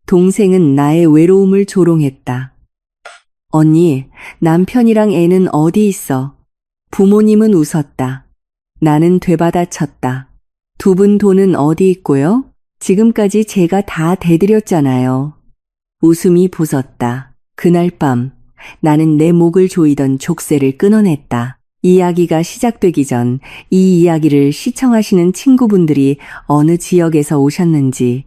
동생은 나의 외로움을 조롱했다. 언니, 남편이랑 애는 어디 있어? 부모님은 웃었다. 나는 되받아쳤다. 두 분 돈은 어디 있고요? 지금까지 제가 다 대드렸잖아요. 웃음이 부섰다. 그날 밤 나는 내 목을 조이던 족쇄를 끊어냈다. 이야기가 시작되기 전 이 이야기를 시청하시는 친구분들이 어느 지역에서 오셨는지,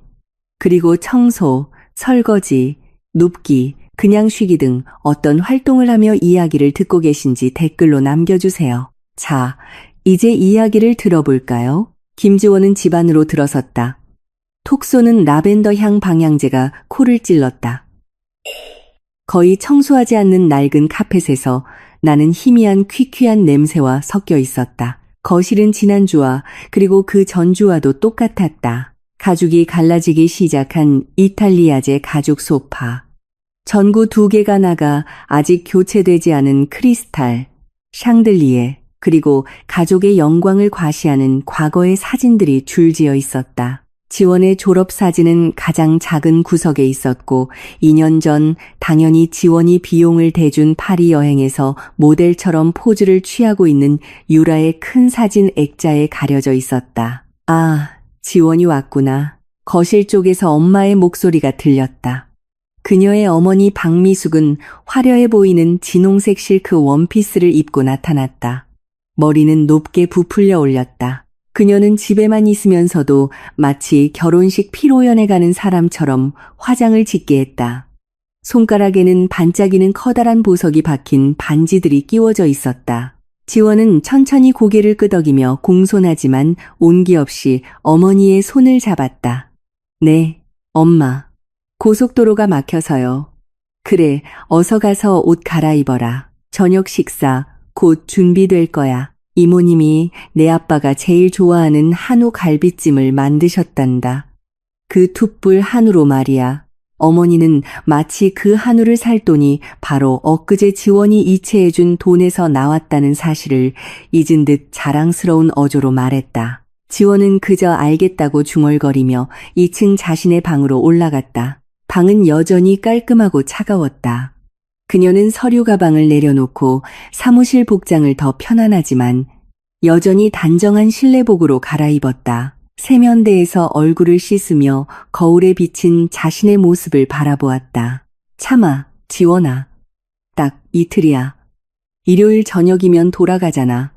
그리고 청소, 설거지, 눕기, 그냥 쉬기 등 어떤 활동을 하며 이야기를 듣고 계신지 댓글로 남겨주세요. 자, 이제 이야기를 들어볼까요? 김지원은 집 안으로 들어섰다. 톡 쏘는 라벤더 향 방향제가 코를 찔렀다. 거의 청소하지 않는 낡은 카펫에서 나는 희미한 퀴퀴한 냄새와 섞여 있었다. 거실은 지난주와 그리고 그 전주와도 똑같았다. 가죽이 갈라지기 시작한 이탈리아제 가죽 소파. 전구 2개가 나가 아직 교체되지 않은 크리스탈, 샹들리에, 그리고 가족의 영광을 과시하는 과거의 사진들이 줄지어 있었다. 지원의 졸업사진은 가장 작은 구석에 있었고 2년 전 당연히 지원이 비용을 대준 파리 여행에서 모델처럼 포즈를 취하고 있는 유라의 큰 사진 액자에 가려져 있었다. 아, 지원이 왔구나. 거실 쪽에서 엄마의 목소리가 들렸다. 그녀의 어머니 박미숙은 화려해 보이는 진홍색 실크 원피스를 입고 나타났다. 머리는 높게 부풀려 올렸다. 그녀는 집에만 있으면서도 마치 결혼식 피로연에 가는 사람처럼 화장을 짓게 했다. 손가락에는 반짝이는 커다란 보석이 박힌 반지들이 끼워져 있었다. 지원은 천천히 고개를 끄덕이며 공손하지만 온기 없이 어머니의 손을 잡았다. 네, 엄마. 고속도로가 막혀서요. 그래, 어서 가서 옷 갈아입어라. 저녁 식사 곧 준비될 거야. 이모님이 내 아빠가 제일 좋아하는 한우 갈비찜을 만드셨단다. 그 툭불 한우로 말이야. 어머니는 마치 그 한우를 살 돈이 바로 엊그제 지원이 이체해준 돈에서 나왔다는 사실을 잊은 듯 자랑스러운 어조로 말했다. 지원은 그저 알겠다고 중얼거리며 2층 자신의 방으로 올라갔다. 방은 여전히 깔끔하고 차가웠다. 그녀는 서류 가방을 내려놓고 사무실 복장을 더 편안하지만 여전히 단정한 실내복으로 갈아입었다. 세면대에서 얼굴을 씻으며 거울에 비친 자신의 모습을 바라보았다. 참아, 지원아. 딱 이틀이야. 일요일 저녁이면 돌아가잖아.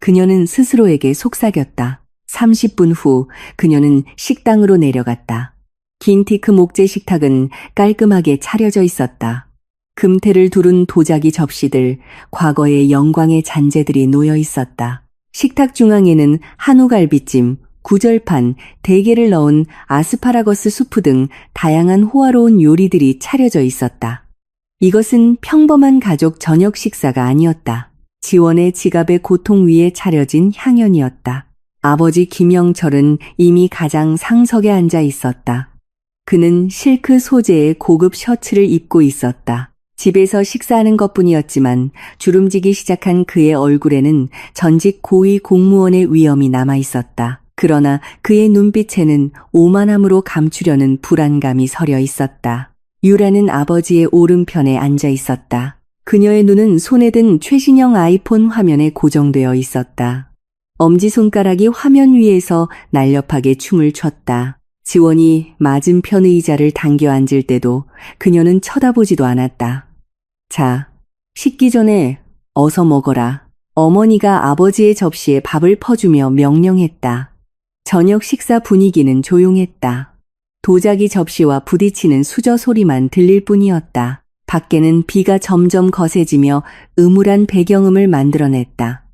그녀는 스스로에게 속삭였다. 30분 후 그녀는 식당으로 내려갔다. 긴 티크 목재 식탁은 깔끔하게 차려져 있었다. 금태를 두른 도자기 접시들, 과거의 영광의 잔재들이 놓여 있었다. 식탁 중앙에는 한우갈비찜, 구절판, 대게를 넣은 아스파라거스 수프 등 다양한 호화로운 요리들이 차려져 있었다. 이것은 평범한 가족 저녁 식사가 아니었다. 지원의 지갑의 고통 위에 차려진 향연이었다. 아버지 김영철은 이미 가장 상석에 앉아 있었다. 그는 실크 소재의 고급 셔츠를 입고 있었다. 집에서 식사하는 것뿐이었지만 주름지기 시작한 그의 얼굴에는 전직 고위 공무원의 위엄이 남아 있었다. 그러나 그의 눈빛에는 오만함으로 감추려는 불안감이 서려 있었다. 유라는 아버지의 오른편에 앉아 있었다. 그녀의 눈은 손에 든 최신형 아이폰 화면에 고정되어 있었다. 엄지손가락이 화면 위에서 날렵하게 춤을 췄다. 지원이 맞은편 의자를 당겨 앉을 때도 그녀는 쳐다보지도 않았다. 자, 식기 전에 어서 먹어라. 어머니가 아버지의 접시에 밥을 퍼주며 명령했다. 저녁 식사 분위기는 조용했다. 도자기 접시와 부딪히는 수저 소리만 들릴 뿐이었다. 밖에는 비가 점점 거세지며 음울한 배경음을 만들어냈다.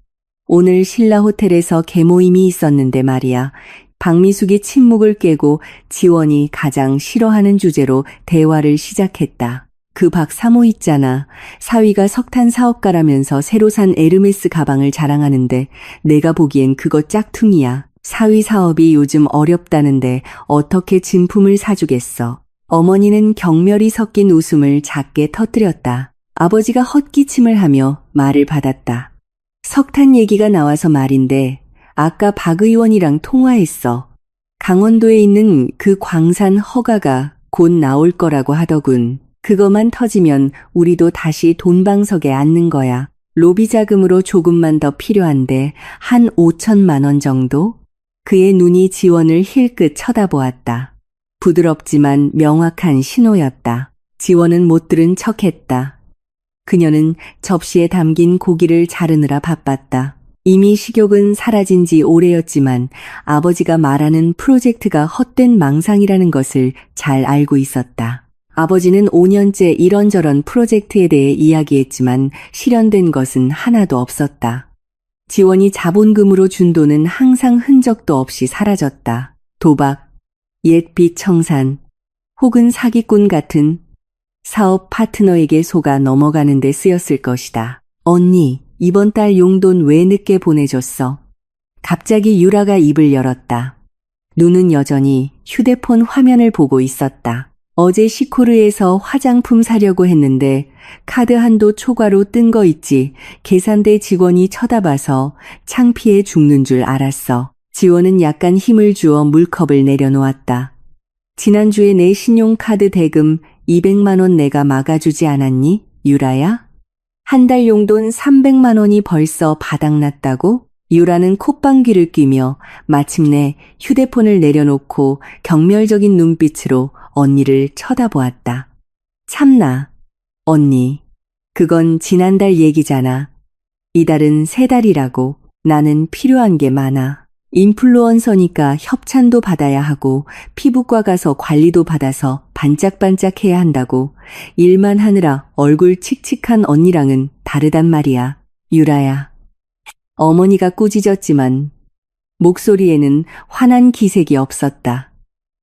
오늘 신라 호텔에서 개모임이 있었는데 말이야. 박미숙이 침묵을 깨고 지원이 가장 싫어하는 주제로 대화를 시작했다. 그 박사모 있잖아. 사위가 석탄 사업가라면서 새로 산 에르메스 가방을 자랑하는데 내가 보기엔 그거 짝퉁이야. 사위 사업이 요즘 어렵다는데 어떻게 진품을 사주겠어. 어머니는 경멸이 섞인 웃음을 작게 터뜨렸다. 아버지가 헛기침을 하며 말을 받았다. 석탄 얘기가 나와서 말인데 아까 박 의원이랑 통화했어. 강원도에 있는 그 광산 허가가 곧 나올 거라고 하더군. 그거만 터지면 우리도 다시 돈방석에 앉는 거야. 로비 자금으로 조금만 더 필요한데 한 5천만 원 정도? 그의 눈이 지원을 힐끗 쳐다보았다. 부드럽지만 명확한 신호였다. 지원은 못 들은 척했다. 그녀는 접시에 담긴 고기를 자르느라 바빴다. 이미 식욕은 사라진 지 오래였지만 아버지가 말하는 프로젝트가 헛된 망상이라는 것을 잘 알고 있었다. 아버지는 5년째 이런저런 프로젝트에 대해 이야기했지만 실현된 것은 하나도 없었다. 지원이 자본금으로 준 돈은 항상 흔적도 없이 사라졌다. 도박, 옛빚 청산, 혹은 사기꾼 같은 사업 파트너에게 속아 넘어가는 데 쓰였을 것이다. 언니, 이번 달 용돈 왜 늦게 보내줬어? 갑자기 유라가 입을 열었다. 눈은 여전히 휴대폰 화면을 보고 있었다. 어제 시코르에서 화장품 사려고 했는데 카드 한도 초과로 뜬 거 있지. 계산대 직원이 쳐다봐서 창피해 죽는 줄 알았어. 지원은 약간 힘을 주어 물컵을 내려놓았다. 지난주에 내 신용카드 대금 200만 원 내가 막아주지 않았니? 유라야? 한 달 용돈 300만 원이 벌써 바닥났다고? 유라는 콧방귀를 뀌며 마침내 휴대폰을 내려놓고 경멸적인 눈빛으로 언니를 쳐다보았다. 참나, 언니. 그건 지난달 얘기잖아. 이달은 3달이라고. 나는 필요한 게 많아. 인플루언서니까 협찬도 받아야 하고 피부과 가서 관리도 받아서 반짝반짝해야 한다고. 일만 하느라 얼굴 칙칙한 언니랑은 다르단 말이야. 유라야. 어머니가 꾸짖었지만 목소리에는 화난 기색이 없었다.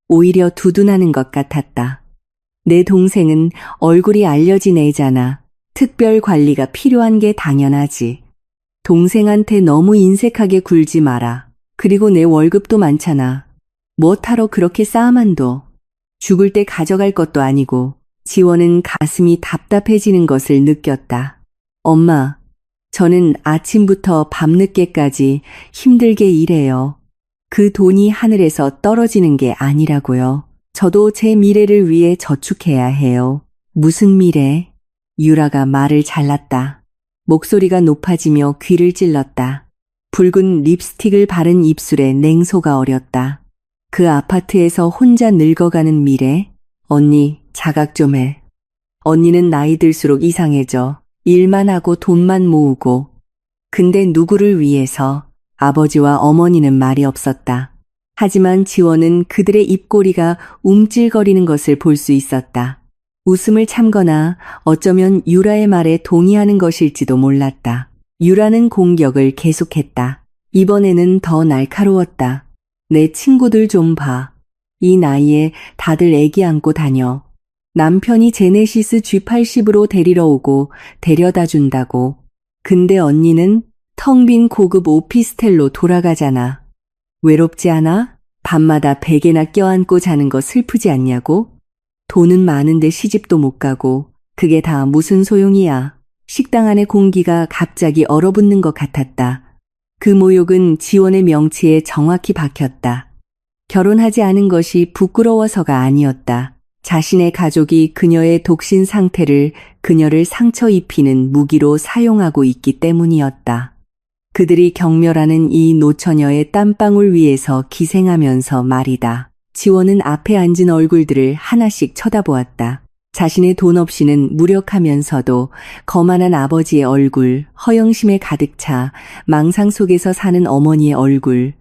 오히려 두둔하는 것 같았다. 내 동생은 얼굴이 알려진 애잖아. 특별 관리가 필요한 게 당연하지. 동생한테 너무 인색하게 굴지 마라. 그리고 내 월급도 많잖아. 뭐하러 그렇게 쌓아만 둬. 죽을 때 가져갈 것도 아니고. 지원은 가슴이 답답해지는 것을 느꼈다. 엄마, 저는 아침부터 밤늦게까지 힘들게 일해요. 그 돈이 하늘에서 떨어지는 게 아니라고요. 저도 제 미래를 위해 저축해야 해요. 무슨 미래? 유라가 말을 잘랐다. 목소리가 높아지며 귀를 찔렀다. 붉은 립스틱을 바른 입술에 냉소가 어렸다. 그 아파트에서 혼자 늙어가는 미래? 언니, 자각 좀 해. 언니는 나이 들수록 이상해져. 일만 하고 돈만 모으고. 근데 누구를 위해서? 아버지와 어머니는 말이 없었다. 하지만 지원은 그들의 입꼬리가 움찔거리는 것을 볼 수 있었다. 웃음을 참거나 어쩌면 유라의 말에 동의하는 것일지도 몰랐다. 유라는 공격을 계속했다. 이번에는 더 날카로웠다. 내 친구들 좀 봐. 이 나이에 다들 애기 안고 다녀. 남편이 제네시스 G80으로 데리러 오고 데려다 준다고. 근데 언니는 텅 빈 고급 오피스텔로 돌아가잖아. 외롭지 않아? 밤마다 베개나 껴안고 자는 거 슬프지 않냐고? 돈은 많은데 시집도 못 가고 그게 다 무슨 소용이야. 식당 안의 공기가 갑자기 얼어붙는 것 같았다. 그 모욕은 지원의 명치에 정확히 박혔다. 결혼하지 않은 것이 부끄러워서가 아니었다. 자신의 가족이 그녀의 독신 상태를 그녀를 상처 입히는 무기로 사용하고 있기 때문이었다. 그들이 경멸하는 이 노처녀의 땀방울 위에서 기생하면서 말이다. 지원은 앞에 앉은 얼굴들을 하나씩 쳐다보았다. 자신의 돈 없이는 무력하면서도 거만한 아버지의 얼굴, 허영심에 가득 차 망상 속에서 사는 어머니의 얼굴,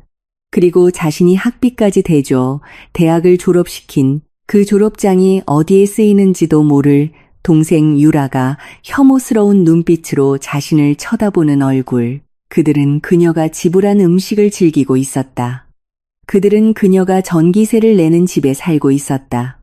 그리고 자신이 학비까지 대줘 대학을 졸업시킨 그 졸업장이 어디에 쓰이는지도 모를 동생 유라가 혐오스러운 눈빛으로 자신을 쳐다보는 얼굴. 그들은 그녀가 지불한 음식을 즐기고 있었다. 그들은 그녀가 전기세를 내는 집에 살고 있었다.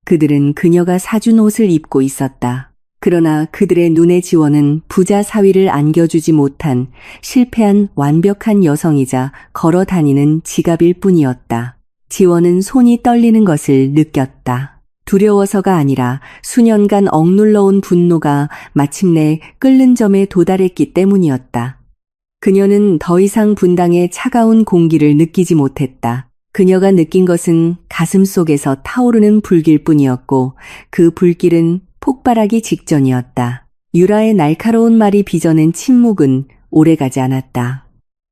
그들은 그녀가 사준 옷을 입고 있었다. 그러나 그들의 눈에 지원은 부자 사위를 안겨주지 못한 실패한 완벽한 여성이자 걸어 다니는 지갑일 뿐이었다. 지원은 손이 떨리는 것을 느꼈다. 두려워서가 아니라 수년간 억눌러온 분노가 마침내 끓는 점에 도달했기 때문이었다. 그녀는 더 이상 분당의 차가운 공기를 느끼지 못했다. 그녀가 느낀 것은 가슴 속에서 타오르는 불길 뿐이었고 그 불길은 폭발하기 직전이었다. 유라의 날카로운 말이 빚어낸 침묵은 오래가지 않았다.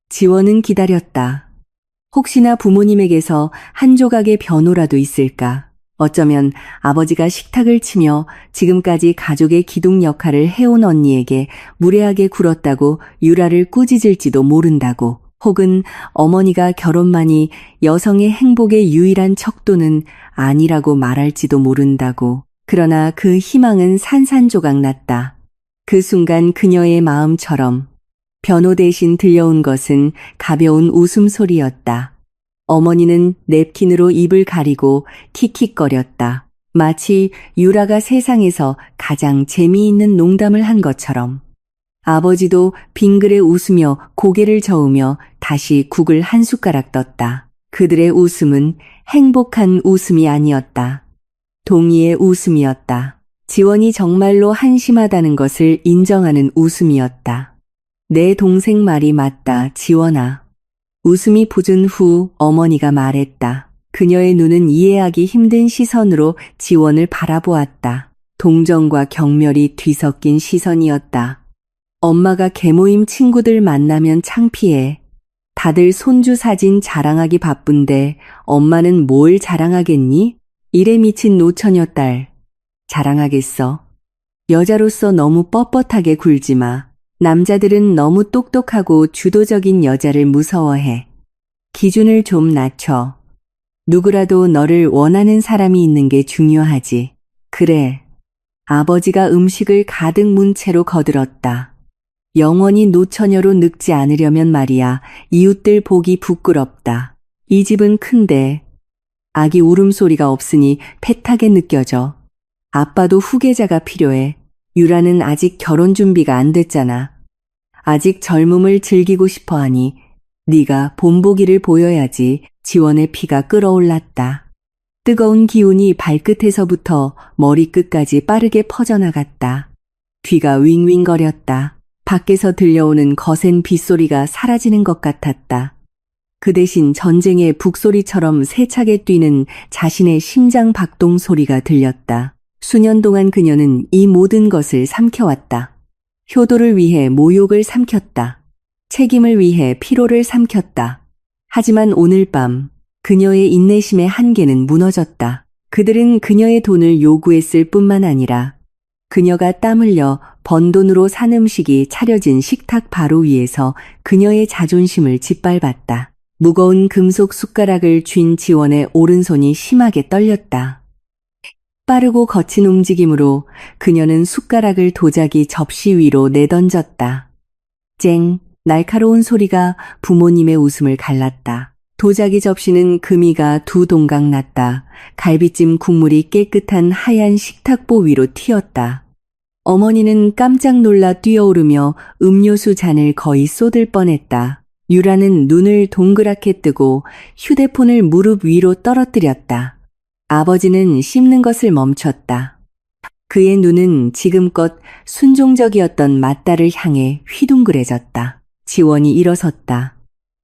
지원은 기다렸다. 혹시나 부모님에게서 한 조각의 변호라도 있을까? 어쩌면 아버지가 식탁을 치며 지금까지 가족의 기둥 역할을 해온 언니에게 무례하게 굴었다고 유라를 꾸짖을지도 모른다고. 혹은 어머니가 결혼만이 여성의 행복의 유일한 척도는 아니라고 말할지도 모른다고. 그러나 그 희망은 산산조각 났다. 그 순간 그녀의 마음처럼 변호 대신 들려온 것은 가벼운 웃음소리였다. 어머니는 냅킨으로 입을 가리고 킥킥거렸다. 마치 유라가 세상에서 가장 재미있는 농담을 한 것처럼. 아버지도 빙그레 웃으며 고개를 저으며 다시 국을 한 숟가락 떴다. 그들의 웃음은 행복한 웃음이 아니었다. 동의의 웃음이었다. 지원이 정말로 한심하다는 것을 인정하는 웃음이었다. 내 동생 말이 맞다, 지원아. 웃음이 궂은 후 어머니가 말했다. 그녀의 눈은 이해하기 힘든 시선으로 지원을 바라보았다. 동정과 경멸이 뒤섞인 시선이었다. 엄마가 계모임 친구들 만나면 창피해. 다들 손주 사진 자랑하기 바쁜데 엄마는 뭘 자랑하겠니? 일에 미친 노처녀 딸. 자랑하겠어. 여자로서 너무 뻣뻣하게 굴지 마. 남자들은 너무 똑똑하고 주도적인 여자를 무서워해. 기준을 좀 낮춰. 누구라도 너를 원하는 사람이 있는 게 중요하지. 그래. 아버지가 음식을 가득 문 채로 거들었다. 영원히 노처녀로 늙지 않으려면 말이야. 이웃들 보기 부끄럽다. 이 집은 큰데 아기 울음소리가 없으니 패하게 느껴져. 아빠도 후계자가 필요해. 유라는 아직 결혼 준비가 안 됐잖아. 아직 젊음을 즐기고 싶어하니 네가 본보기를 보여야지. 지원의 피가 끓어올랐다. 뜨거운 기운이 발끝에서부터 머리끝까지 빠르게 퍼져나갔다. 귀가 윙윙거렸다. 밖에서 들려오는 거센 빗소리가 사라지는 것 같았다. 그 대신 전쟁의 북소리처럼 세차게 뛰는 자신의 심장 박동 소리가 들렸다. 수년 동안 그녀는 이 모든 것을 삼켜왔다. 효도를 위해 모욕을 삼켰다. 책임을 위해 피로를 삼켰다. 하지만 오늘 밤 그녀의 인내심의 한계는 무너졌다. 그들은 그녀의 돈을 요구했을 뿐만 아니라 그녀가 땀 흘려 번 돈으로 산 음식이 차려진 식탁 바로 위에서 그녀의 자존심을 짓밟았다. 무거운 금속 숟가락을 쥔 지원의 오른손이 심하게 떨렸다. 빠르고 거친 움직임으로 그녀는 숟가락을 도자기 접시 위로 내던졌다. 쨍, 날카로운 소리가 부모님의 웃음을 갈랐다. 도자기 접시는 금이가 두 동강 났다. 갈비찜 국물이 깨끗한 하얀 식탁보 위로 튀었다. 어머니는 깜짝 놀라 뛰어오르며 음료수 잔을 거의 쏟을 뻔했다. 유라는 눈을 동그랗게 뜨고 휴대폰을 무릎 위로 떨어뜨렸다. 아버지는 씹는 것을 멈췄다. 그의 눈은 지금껏 순종적이었던 맏딸을 향해 휘둥그레졌다. 지원이 일어섰다.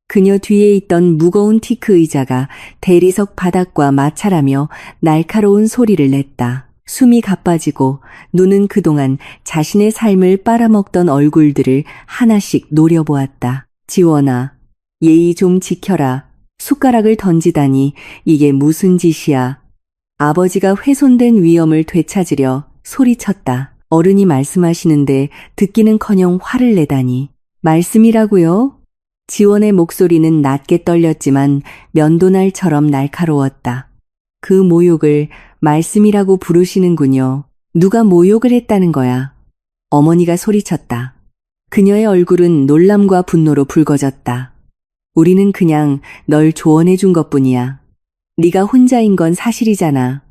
그녀 뒤에 있던 무거운 티크 의자가 대리석 바닥과 마찰하며 날카로운 소리를 냈다. 숨이 가빠지고 눈은 그동안 자신의 삶을 빨아먹던 얼굴들을 하나씩 노려보았다. 지원아, 예의 좀 지켜라. 숟가락을 던지다니 이게 무슨 짓이야. 아버지가 훼손된 위엄을 되찾으려 소리쳤다. 어른이 말씀하시는데 듣기는커녕 화를 내다니. 말씀이라고요? 지원의 목소리는 낮게 떨렸지만 면도날처럼 날카로웠다. 그 모욕을 말씀이라고 부르시는군요. 누가 모욕을 했다는 거야? 어머니가 소리쳤다. 그녀의 얼굴은 놀람과 분노로 붉어졌다. 우리는 그냥 널 조언해 준 것뿐이야. 네가 혼자인 건 사실이잖아.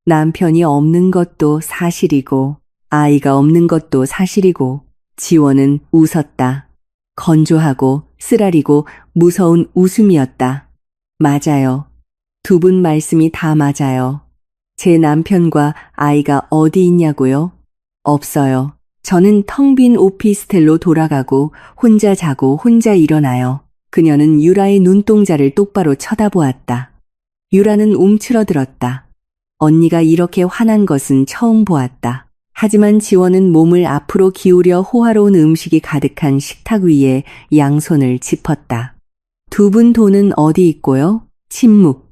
남편이 없는 것도 사실이고 아이가 없는 것도 사실이고. 지원은 웃었다. 건조하고 쓰라리고 무서운 웃음이었다. 맞아요. 두 분 말씀이 다 맞아요. 제 남편과 아이가 어디 있냐고요? 없어요. 저는 텅 빈 오피스텔로 돌아가고 혼자 자고 혼자 일어나요. 그녀는 유라의 눈동자를 똑바로 쳐다보았다. 유라는 움츠러들었다. 언니가 이렇게 화난 것은 처음 보았다. 하지만 지원은 몸을 앞으로 기울여 호화로운 음식이 가득한 식탁 위에 양손을 짚었다. 두 분 돈은 어디 있고요? 침묵.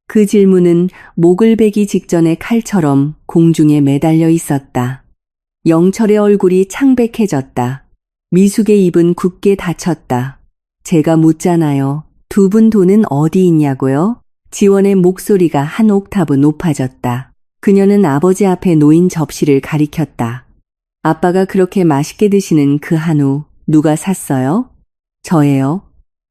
그 질문은 목을 베기 직전의 칼처럼 공중에 매달려 있었다. 영철의 얼굴이 창백해졌다. 미숙의 입은 굳게 닫혔다. 제가 묻잖아요. 두 분 돈은 어디 있냐고요? 지원의 목소리가 한 옥타브 높아졌다. 그녀는 아버지 앞에 놓인 접시를 가리켰다. 아빠가 그렇게 맛있게 드시는 그 한우 누가 샀어요? 저예요.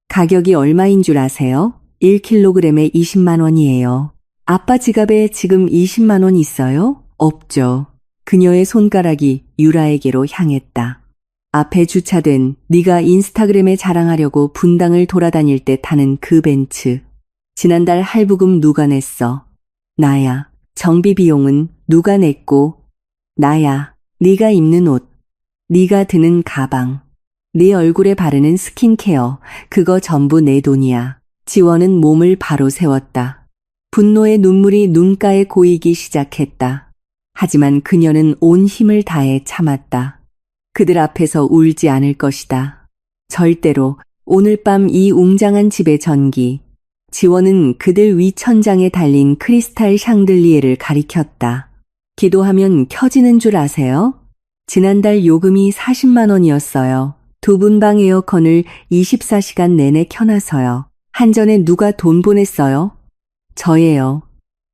가격이 얼마인 줄 아세요? 1kg에 20만 원이에요. 아빠 지갑에 지금 20만 원 있어요? 없죠. 그녀의 손가락이 유라에게로 향했다. 앞에 주차된 네가 인스타그램에 자랑하려고 분당을 돌아다닐 때 타는 그 벤츠. 지난달 할부금 누가 냈어? 나야. 정비 비용은 누가 냈고? 나야. 네가 입는 옷. 네가 드는 가방. 네 얼굴에 바르는 스킨케어. 그거 전부 내 돈이야. 지원은 몸을 바로 세웠다. 분노의 눈물이 눈가에 고이기 시작했다. 하지만 그녀는 온 힘을 다해 참았다. 그들 앞에서 울지 않을 것이다. 절대로. 오늘 밤 이 웅장한 집의 전기. 지원은 그들 위 천장에 달린 크리스탈 샹들리에를 가리켰다. 기도하면 켜지는 줄 아세요? 지난달 요금이 40만 원이었어요. 두 분 방 에어컨을 24시간 내내 켜놔서요. 한전에 누가 돈 보냈어요? 저예요.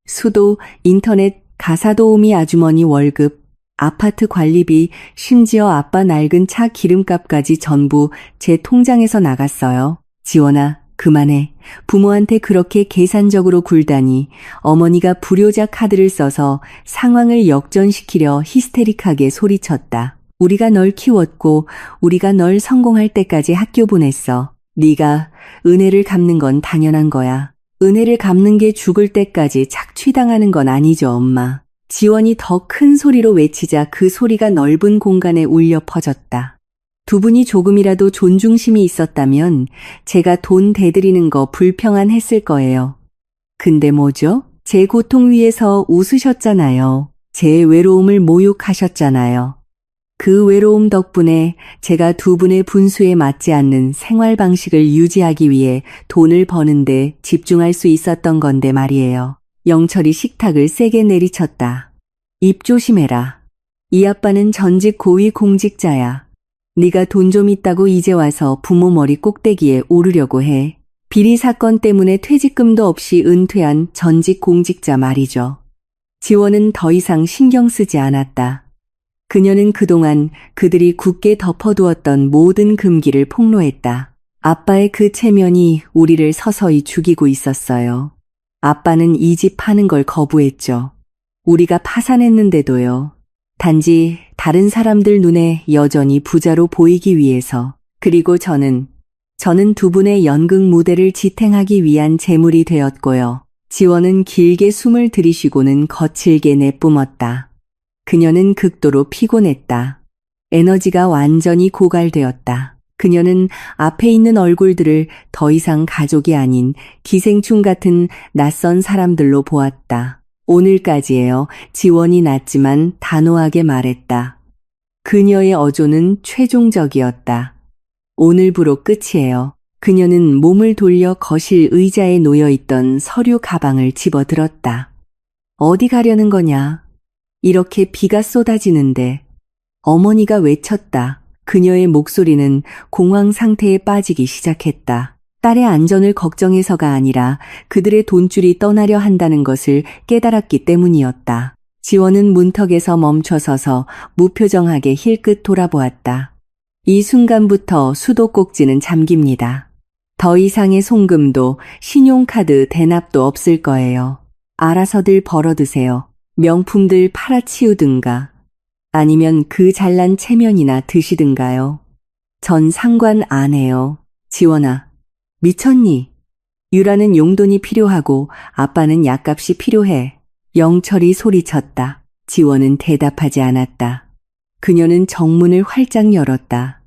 수도, 인터넷, 가사도우미 아주머니 월급, 아파트 관리비, 심지어 아빠 낡은 차 기름값까지 전부 제 통장에서 나갔어요. 지원아, 그만해. 부모한테 그렇게 계산적으로 굴다니. 어머니가 불효자 카드를 써서 상황을 역전시키려 히스테릭하게 소리쳤다. 우리가 널 키웠고 우리가 널 성공할 때까지 학교 보냈어. 네가 은혜를 갚는 건 당연한 거야. 은혜를 갚는 게 죽을 때까지 착취당하는 건 아니죠, 엄마. 지원이 더 큰 소리로 외치자 그 소리가 넓은 공간에 울려 퍼졌다. 두 분이 조금이라도 존중심이 있었다면 제가 돈 대드리는 거 불평안했을 거예요. 근데 뭐죠? 제 고통 위에서 웃으셨잖아요. 제 외로움을 모욕하셨잖아요. 그 외로움 덕분에 제가 두 분의 분수에 맞지 않는 생활 방식을 유지하기 위해 돈을 버는데 집중할 수 있었던 건데 말이에요. 영철이 식탁을 세게 내리쳤다. 입 조심해라. 이 아빠는 전직 고위 공직자야. 네가 돈 좀 있다고 이제 와서 부모 머리 꼭대기에 오르려고 해. 비리 사건 때문에 퇴직금도 없이 은퇴한 전직 공직자 말이죠. 지원은 더 이상 신경 쓰지 않았다. 그녀는 그동안 그들이 굳게 덮어두었던 모든 금기를 폭로했다. 아빠의 그 체면이 우리를 서서히 죽이고 있었어요. 아빠는 이 집 파는 걸 거부했죠. 우리가 파산했는데도요. 단지 다른 사람들 눈에 여전히 부자로 보이기 위해서. 그리고 저는 두 분의 연극 무대를 지탱하기 위한 재물이 되었고요. 지원은 길게 숨을 들이쉬고는 거칠게 내뿜었다. 그녀는 극도로 피곤했다. 에너지가 완전히 고갈되었다. 그녀는 앞에 있는 얼굴들을 더 이상 가족이 아닌 기생충 같은 낯선 사람들로 보았다. 오늘까지예요. 지원이 낮지만 단호하게 말했다. 그녀의 어조는 최종적이었다. 오늘부로 끝이에요. 그녀는 몸을 돌려 거실 의자에 놓여있던 서류 가방을 집어들었다. 어디 가려는 거냐? 이렇게 비가 쏟아지는데. 어머니가 외쳤다. 그녀의 목소리는 공황 상태에 빠지기 시작했다. 딸의 안전을 걱정해서가 아니라 그들의 돈줄이 떠나려 한다는 것을 깨달았기 때문이었다. 지원은 문턱에서 멈춰서서 무표정하게 힐끗 돌아보았다. 이 순간부터 수도꼭지는 잠깁니다. 더 이상의 송금도 신용카드 대납도 없을 거예요. 알아서들 벌어두세요. 명품들 팔아치우든가 아니면 그 잘난 체면이나 드시든가요. 전 상관 안 해요. 지원아, 미쳤니? 유라는 용돈이 필요하고 아빠는 약값이 필요해. 영철이 소리쳤다. 지원은 대답하지 않았다. 그녀는 정문을 활짝 열었다.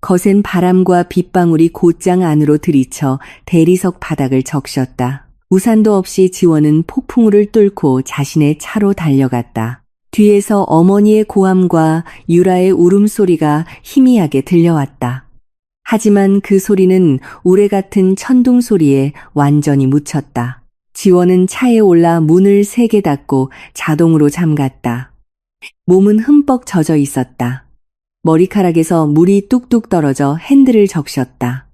거센 바람과 빗방울이 곧장 안으로 들이쳐 대리석 바닥을 적셨다. 우산도 없이 지원은 폭풍우를 뚫고 자신의 차로 달려갔다. 뒤에서 어머니의 고함과 유라의 울음소리가 희미하게 들려왔다. 하지만 그 소리는 우레 같은 천둥 소리에 완전히 묻혔다. 지원은 차에 올라 문을 3개 닫고 자동으로 잠갔다. 몸은 흠뻑 젖어 있었다. 머리카락에서 물이 뚝뚝 떨어져 핸들을 적셨다.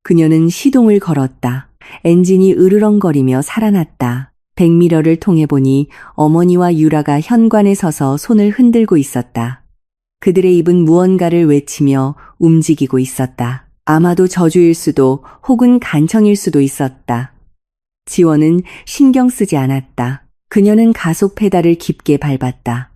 그녀는 시동을 걸었다. 엔진이 으르렁거리며 살아났다. 백미러를 통해 보니 어머니와 유라가 현관에 서서 손을 흔들고 있었다. 그들의 입은 무언가를 외치며 움직이고 있었다. 아마도 저주일 수도 혹은 간청일 수도 있었다. 지원은 신경 쓰지 않았다. 그녀는 가속 페달을 깊게 밟았다.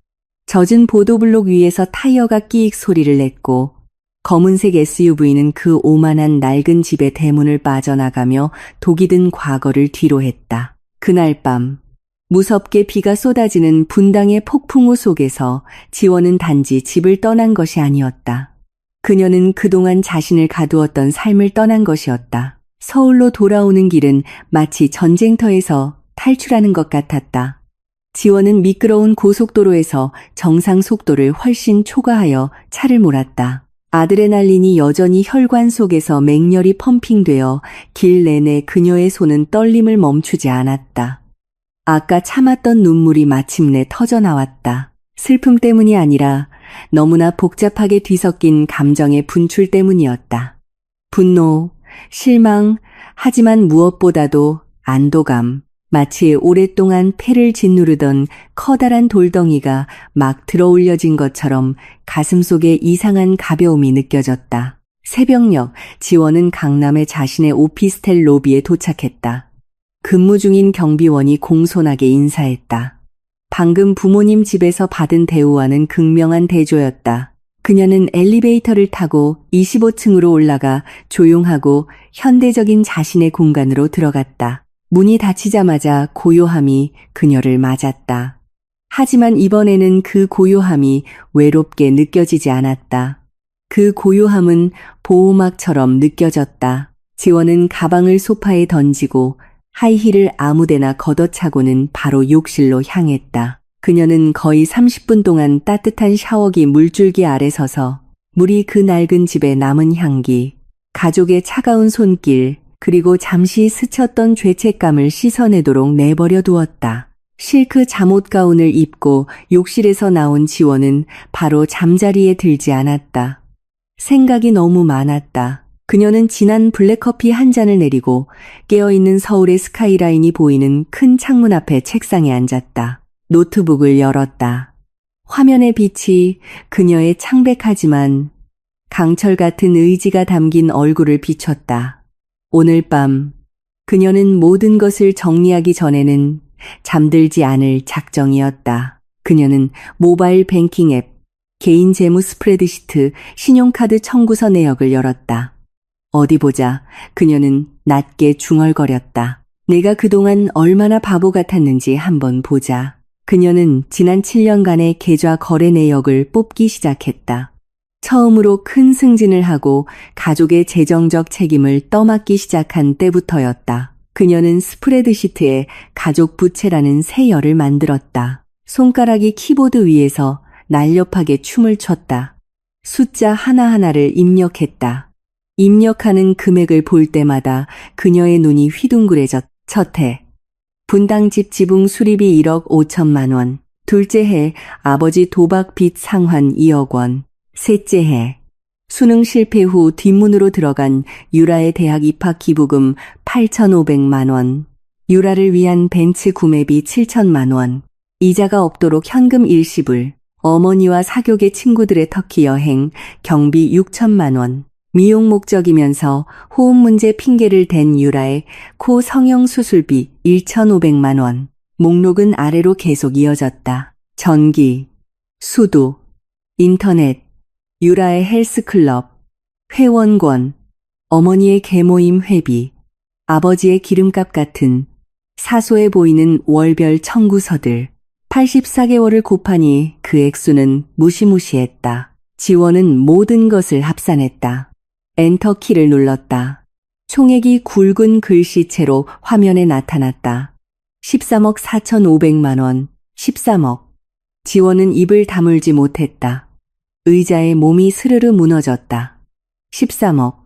젖은 보도블록 위에서 타이어가 끼익 소리를 냈고 검은색 SUV는 그 오만한 낡은 집의 대문을 빠져나가며 독이 든 과거를 뒤로 했다. 그날 밤 무섭게 비가 쏟아지는 분당의 폭풍우 속에서 지원은 단지 집을 떠난 것이 아니었다. 그녀는 그동안 자신을 가두었던 삶을 떠난 것이었다. 서울로 돌아오는 길은 마치 전쟁터에서 탈출하는 것 같았다. 지원은 미끄러운 고속도로에서 정상 속도를 훨씬 초과하여 차를 몰았다. 아드레날린이 여전히 혈관 속에서 맹렬히 펌핑되어 길 내내 그녀의 손은 떨림을 멈추지 않았다. 아까 참았던 눈물이 마침내 터져나왔다. 슬픔 때문이 아니라 너무나 복잡하게 뒤섞인 감정의 분출 때문이었다. 분노, 실망, 하지만 무엇보다도 안도감. 마치 오랫동안 폐를 짓누르던 커다란 돌덩이가 막 들어올려진 것처럼 가슴속에 이상한 가벼움이 느껴졌다. 새벽녘 지원은 강남의 자신의 오피스텔 로비에 도착했다. 근무 중인 경비원이 공손하게 인사했다. 방금 부모님 집에서 받은 대우와는 극명한 대조였다. 그녀는 엘리베이터를 타고 25층으로 올라가 조용하고 현대적인 자신의 공간으로 들어갔다. 문이 닫히자마자 고요함이 그녀를 맞았다. 하지만 이번에는 그 고요함이 외롭게 느껴지지 않았다. 그 고요함은 보호막처럼 느껴졌다. 지원은 가방을 소파에 던지고 하이힐을 아무데나 걷어차고는 바로 욕실로 향했다. 그녀는 거의 30분 동안 따뜻한 샤워기 물줄기 아래 서서 물이 그 낡은 집의 남은 향기, 가족의 차가운 손길, 그리고 잠시 스쳤던 죄책감을 씻어내도록 내버려 두었다. 실크 잠옷 가운을 입고 욕실에서 나온 지원은 바로 잠자리에 들지 않았다. 생각이 너무 많았다. 그녀는 진한 블랙커피 한 잔을 내리고 깨어있는 서울의 스카이라인이 보이는 큰 창문 앞에 책상에 앉았다. 노트북을 열었다. 화면의 빛이 그녀의 창백하지만 강철 같은 의지가 담긴 얼굴을 비췄다. 오늘 밤 그녀는 모든 것을 정리하기 전에는 잠들지 않을 작정이었다. 그녀는 모바일 뱅킹 앱, 개인 재무 스프레드시트, 신용카드 청구서 내역을 열었다. 어디 보자. 그녀는 낮게 중얼거렸다. 내가 그동안 얼마나 바보 같았는지 한번 보자. 그녀는 지난 7년간의 계좌 거래 내역을 뽑기 시작했다. 처음으로 큰 승진을 하고 가족의 재정적 책임을 떠맡기 시작한 때부터였다. 그녀는 스프레드시트에 가족 부채라는 새 열을 만들었다. 손가락이 키보드 위에서 날렵하게 춤을 췄다. 숫자 하나하나를 입력했다. 입력하는 금액을 볼 때마다 그녀의 눈이 휘둥그레졌. 첫 해, 분당집 지붕 수리비 1억 5천만 원. 둘째 해, 아버지 도박 빚 상환 2억 원. 셋째 해, 수능 실패 후 뒷문으로 들어간 유라의 대학 입학 기부금 8,500만 원. 유라를 위한 벤츠 구매비 7천만 원. 이자가 없도록 현금 일시불. 어머니와 사교계 친구들의 터키 여행, 경비 6천만 원. 미용 목적이면서 호흡 문제 핑계를 댄 유라의 코 성형 수술비 1,500만 원. 목록은 아래로 계속 이어졌다. 전기, 수도, 인터넷, 유라의 헬스클럽, 회원권, 어머니의 계모임 회비, 아버지의 기름값 같은 사소해 보이는 월별 청구서들. 84개월을 곱하니 그 액수는 무시무시했다. 지원은 모든 것을 합산했다. 엔터 키를 눌렀다. 총액이 굵은 글씨체로 화면에 나타났다. 13억 4,500만 원, 13억. 지원은 입을 다물지 못했다. 의자에 몸이 스르르 무너졌다. 13억.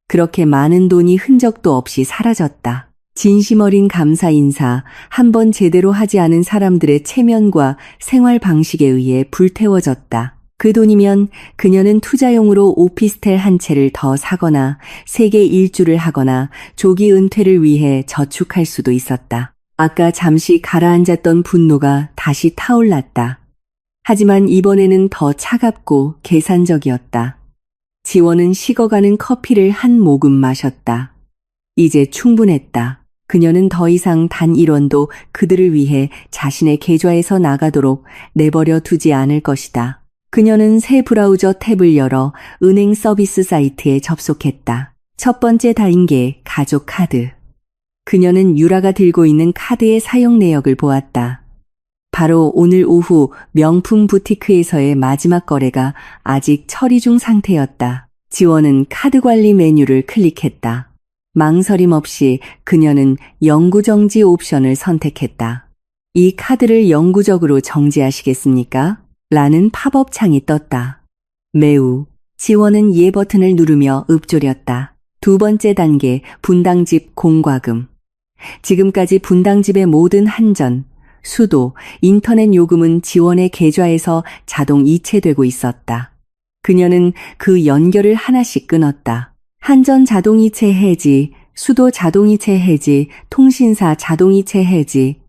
그렇게 많은 돈이 흔적도 없이 사라졌다. 진심 어린 감사 인사, 한 번 제대로 하지 않은 사람들의 체면과 생활 방식에 의해 불태워졌다. 그 돈이면 그녀는 투자용으로 오피스텔 한 채를 더 사거나 세계 일주를 하거나 조기 은퇴를 위해 저축할 수도 있었다. 아까 잠시 가라앉았던 분노가 다시 타올랐다. 하지만 이번에는 더 차갑고 계산적이었다. 지원은 식어가는 커피를 한 모금 마셨다. 이제 충분했다. 그녀는 더 이상 단 1원도 그들을 위해 자신의 계좌에서 나가도록 내버려 두지 않을 것이다. 그녀는 새 브라우저 탭을 열어 은행 서비스 사이트에 접속했다. 첫 번째 단계, 가족 카드. 그녀는 유라가 들고 있는 카드의 사용 내역을 보았다. 바로 오늘 오후 명품 부티크에서의 마지막 거래가 아직 처리 중 상태였다. 지원은 카드 관리 메뉴를 클릭했다. 망설임 없이 그녀는 영구정지 옵션을 선택했다. 이 카드를 영구적으로 정지하시겠습니까? 라는 팝업 창이 떴다. 매우. 지원은 예 버튼을 누르며 읊조렸다. 두 번째 단계, 분당집 공과금. 지금까지 분당집의 모든 한전, 수도, 인터넷 요금은 지원의 계좌에서 자동 이체되고 있었다. 그녀는 그 연결을 하나씩 끊었다. 한전 자동이체 해지, 수도 자동이체 해지, 통신사 자동이체 해지.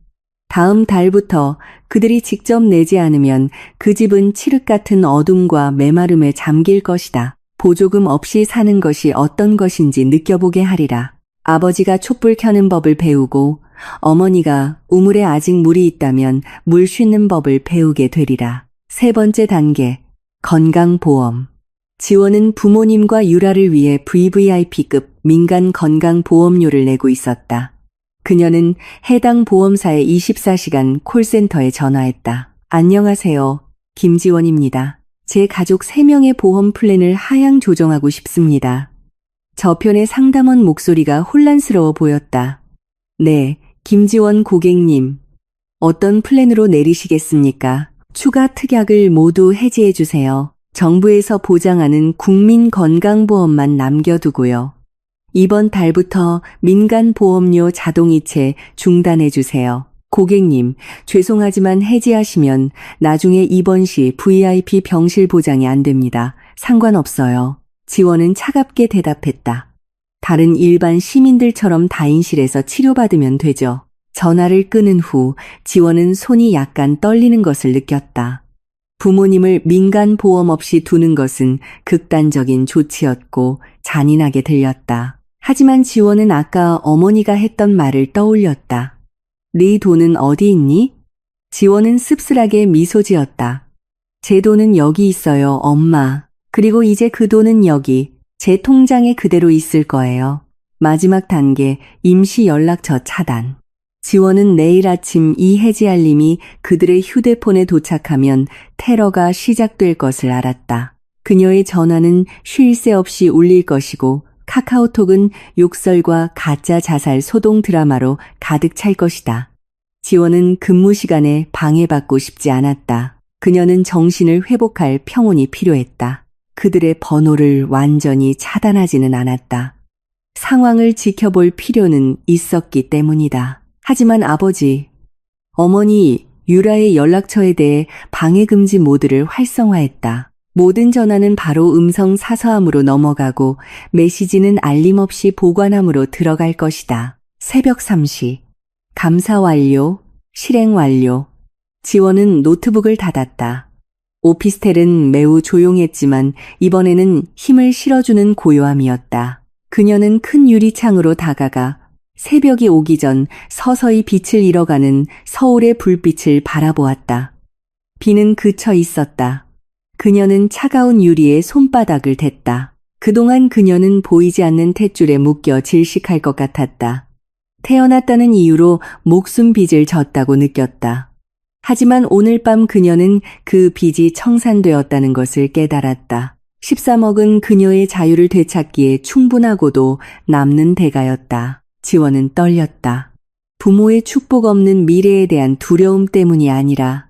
다음 달부터 그들이 직접 내지 않으면 그 집은 칠흑 같은 어둠과 메마름에 잠길 것이다. 보조금 없이 사는 것이 어떤 것인지 느껴보게 하리라. 아버지가 촛불 켜는 법을 배우고 어머니가 우물에 아직 물이 있다면 물 쉬는 법을 배우게 되리라. 세 번째 단계, 건강보험. 지원은 부모님과 유라를 위해 VVIP급 민간 건강보험료를 내고 있었다. 그녀는 해당 보험사의 24시간 콜센터에 전화했다. 안녕하세요. 김지원입니다. 제 가족 3명의 보험 플랜을 하향 조정하고 싶습니다. 저편의 상담원 목소리가 혼란스러워 보였다. 네, 김지원 고객님. 어떤 플랜으로 내리시겠습니까? 추가 특약을 모두 해지해 주세요. 정부에서 보장하는 국민건강보험만 남겨두고요. 이번 달부터 민간보험료 자동이체 중단해 주세요. 고객님, 죄송하지만 해지하시면 나중에 입원 시 VIP 병실 보장이 안 됩니다. 상관없어요. 지원은 차갑게 대답했다. 다른 일반 시민들처럼 다인실에서 치료받으면 되죠. 전화를 끊은 후 지원은 손이 약간 떨리는 것을 느꼈다. 부모님을 민간 보험 없이 두는 것은 극단적인 조치였고 잔인하게 들렸다. 하지만 지원은 아까 어머니가 했던 말을 떠올렸다. 네 돈은 어디 있니? 지원은 씁쓸하게 미소 지었다. 제 돈은 여기 있어요, 엄마. 그리고 이제 그 돈은 여기, 제 통장에 그대로 있을 거예요. 마지막 단계, 임시 연락처 차단. 지원은 내일 아침 이 해지 알림이 그들의 휴대폰에 도착하면 테러가 시작될 것을 알았다. 그녀의 전화는 쉴 새 없이 울릴 것이고 카카오톡은 욕설과 가짜 자살 소동 드라마로 가득 찰 것이다. 지원은 근무 시간에 방해받고 싶지 않았다. 그녀는 정신을 회복할 평온이 필요했다. 그들의 번호를 완전히 차단하지는 않았다. 상황을 지켜볼 필요는 있었기 때문이다. 하지만 아버지, 어머니, 유라의 연락처에 대해 방해금지 모드를 활성화했다. 모든 전화는 바로 음성 사서함으로 넘어가고 메시지는 알림 없이 보관함으로 들어갈 것이다. 새벽 3시. 감사 완료, 실행 완료. 지원은 노트북을 닫았다. 오피스텔은 매우 조용했지만 이번에는 힘을 실어주는 고요함이었다. 그녀는 큰 유리창으로 다가가 새벽이 오기 전 서서히 빛을 잃어가는 서울의 불빛을 바라보았다. 비는 그쳐 있었다. 그녀는 차가운 유리에 손바닥을 댔다. 그동안 그녀는 보이지 않는 탯줄에 묶여 질식할 것 같았다. 태어났다는 이유로 목숨 빚을 졌다고 느꼈다. 하지만 오늘 밤 그녀는 그 빚이 청산되었다는 것을 깨달았다. 13억은 그녀의 자유를 되찾기에 충분하고도 남는 대가였다. 지원은 떨렸다. 부모의 축복 없는 미래에 대한 두려움 때문이 아니라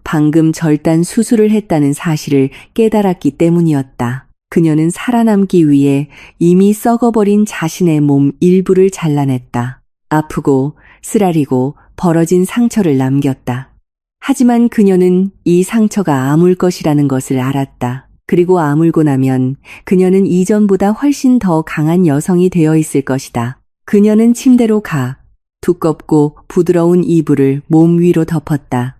방금 절단 수술을 했다는 사실을 깨달았기 때문이었다. 그녀는 살아남기 위해 이미 썩어버린 자신의 몸 일부를 잘라냈다. 아프고 쓰라리고 벌어진 상처를 남겼다. 하지만 그녀는 이 상처가 아물 것이라는 것을 알았다. 그리고 아물고 나면 그녀는 이전보다 훨씬 더 강한 여성이 되어 있을 것이다. 그녀는 침대로 가 두껍고 부드러운 이불을 몸 위로 덮었다.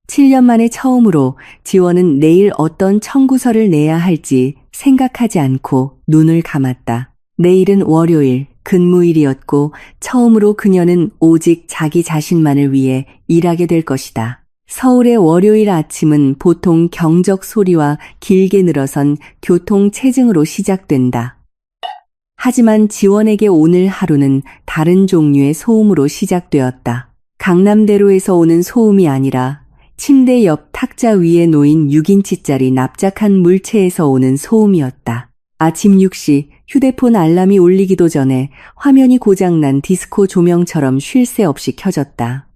7년 만에 처음으로 지원은 내일 어떤 청구서를 내야 할지 생각하지 않고 눈을 감았다. 내일은 월요일, 근무일이었고 처음으로 그녀는 오직 자기 자신만을 위해 일하게 될 것이다. 서울의 월요일 아침은 보통 경적 소리와 길게 늘어선 교통체증으로 시작된다. 하지만 지원에게 오늘 하루는 다른 종류의 소음으로 시작되었다. 강남대로에서 오는 소음이 아니라 침대 옆 탁자 위에 놓인 6인치짜리 납작한 물체에서 오는 소음이었다. 아침 6시 휴대폰 알람이 울리기도 전에 화면이 고장난 디스코 조명처럼 쉴 새 없이 켜졌다.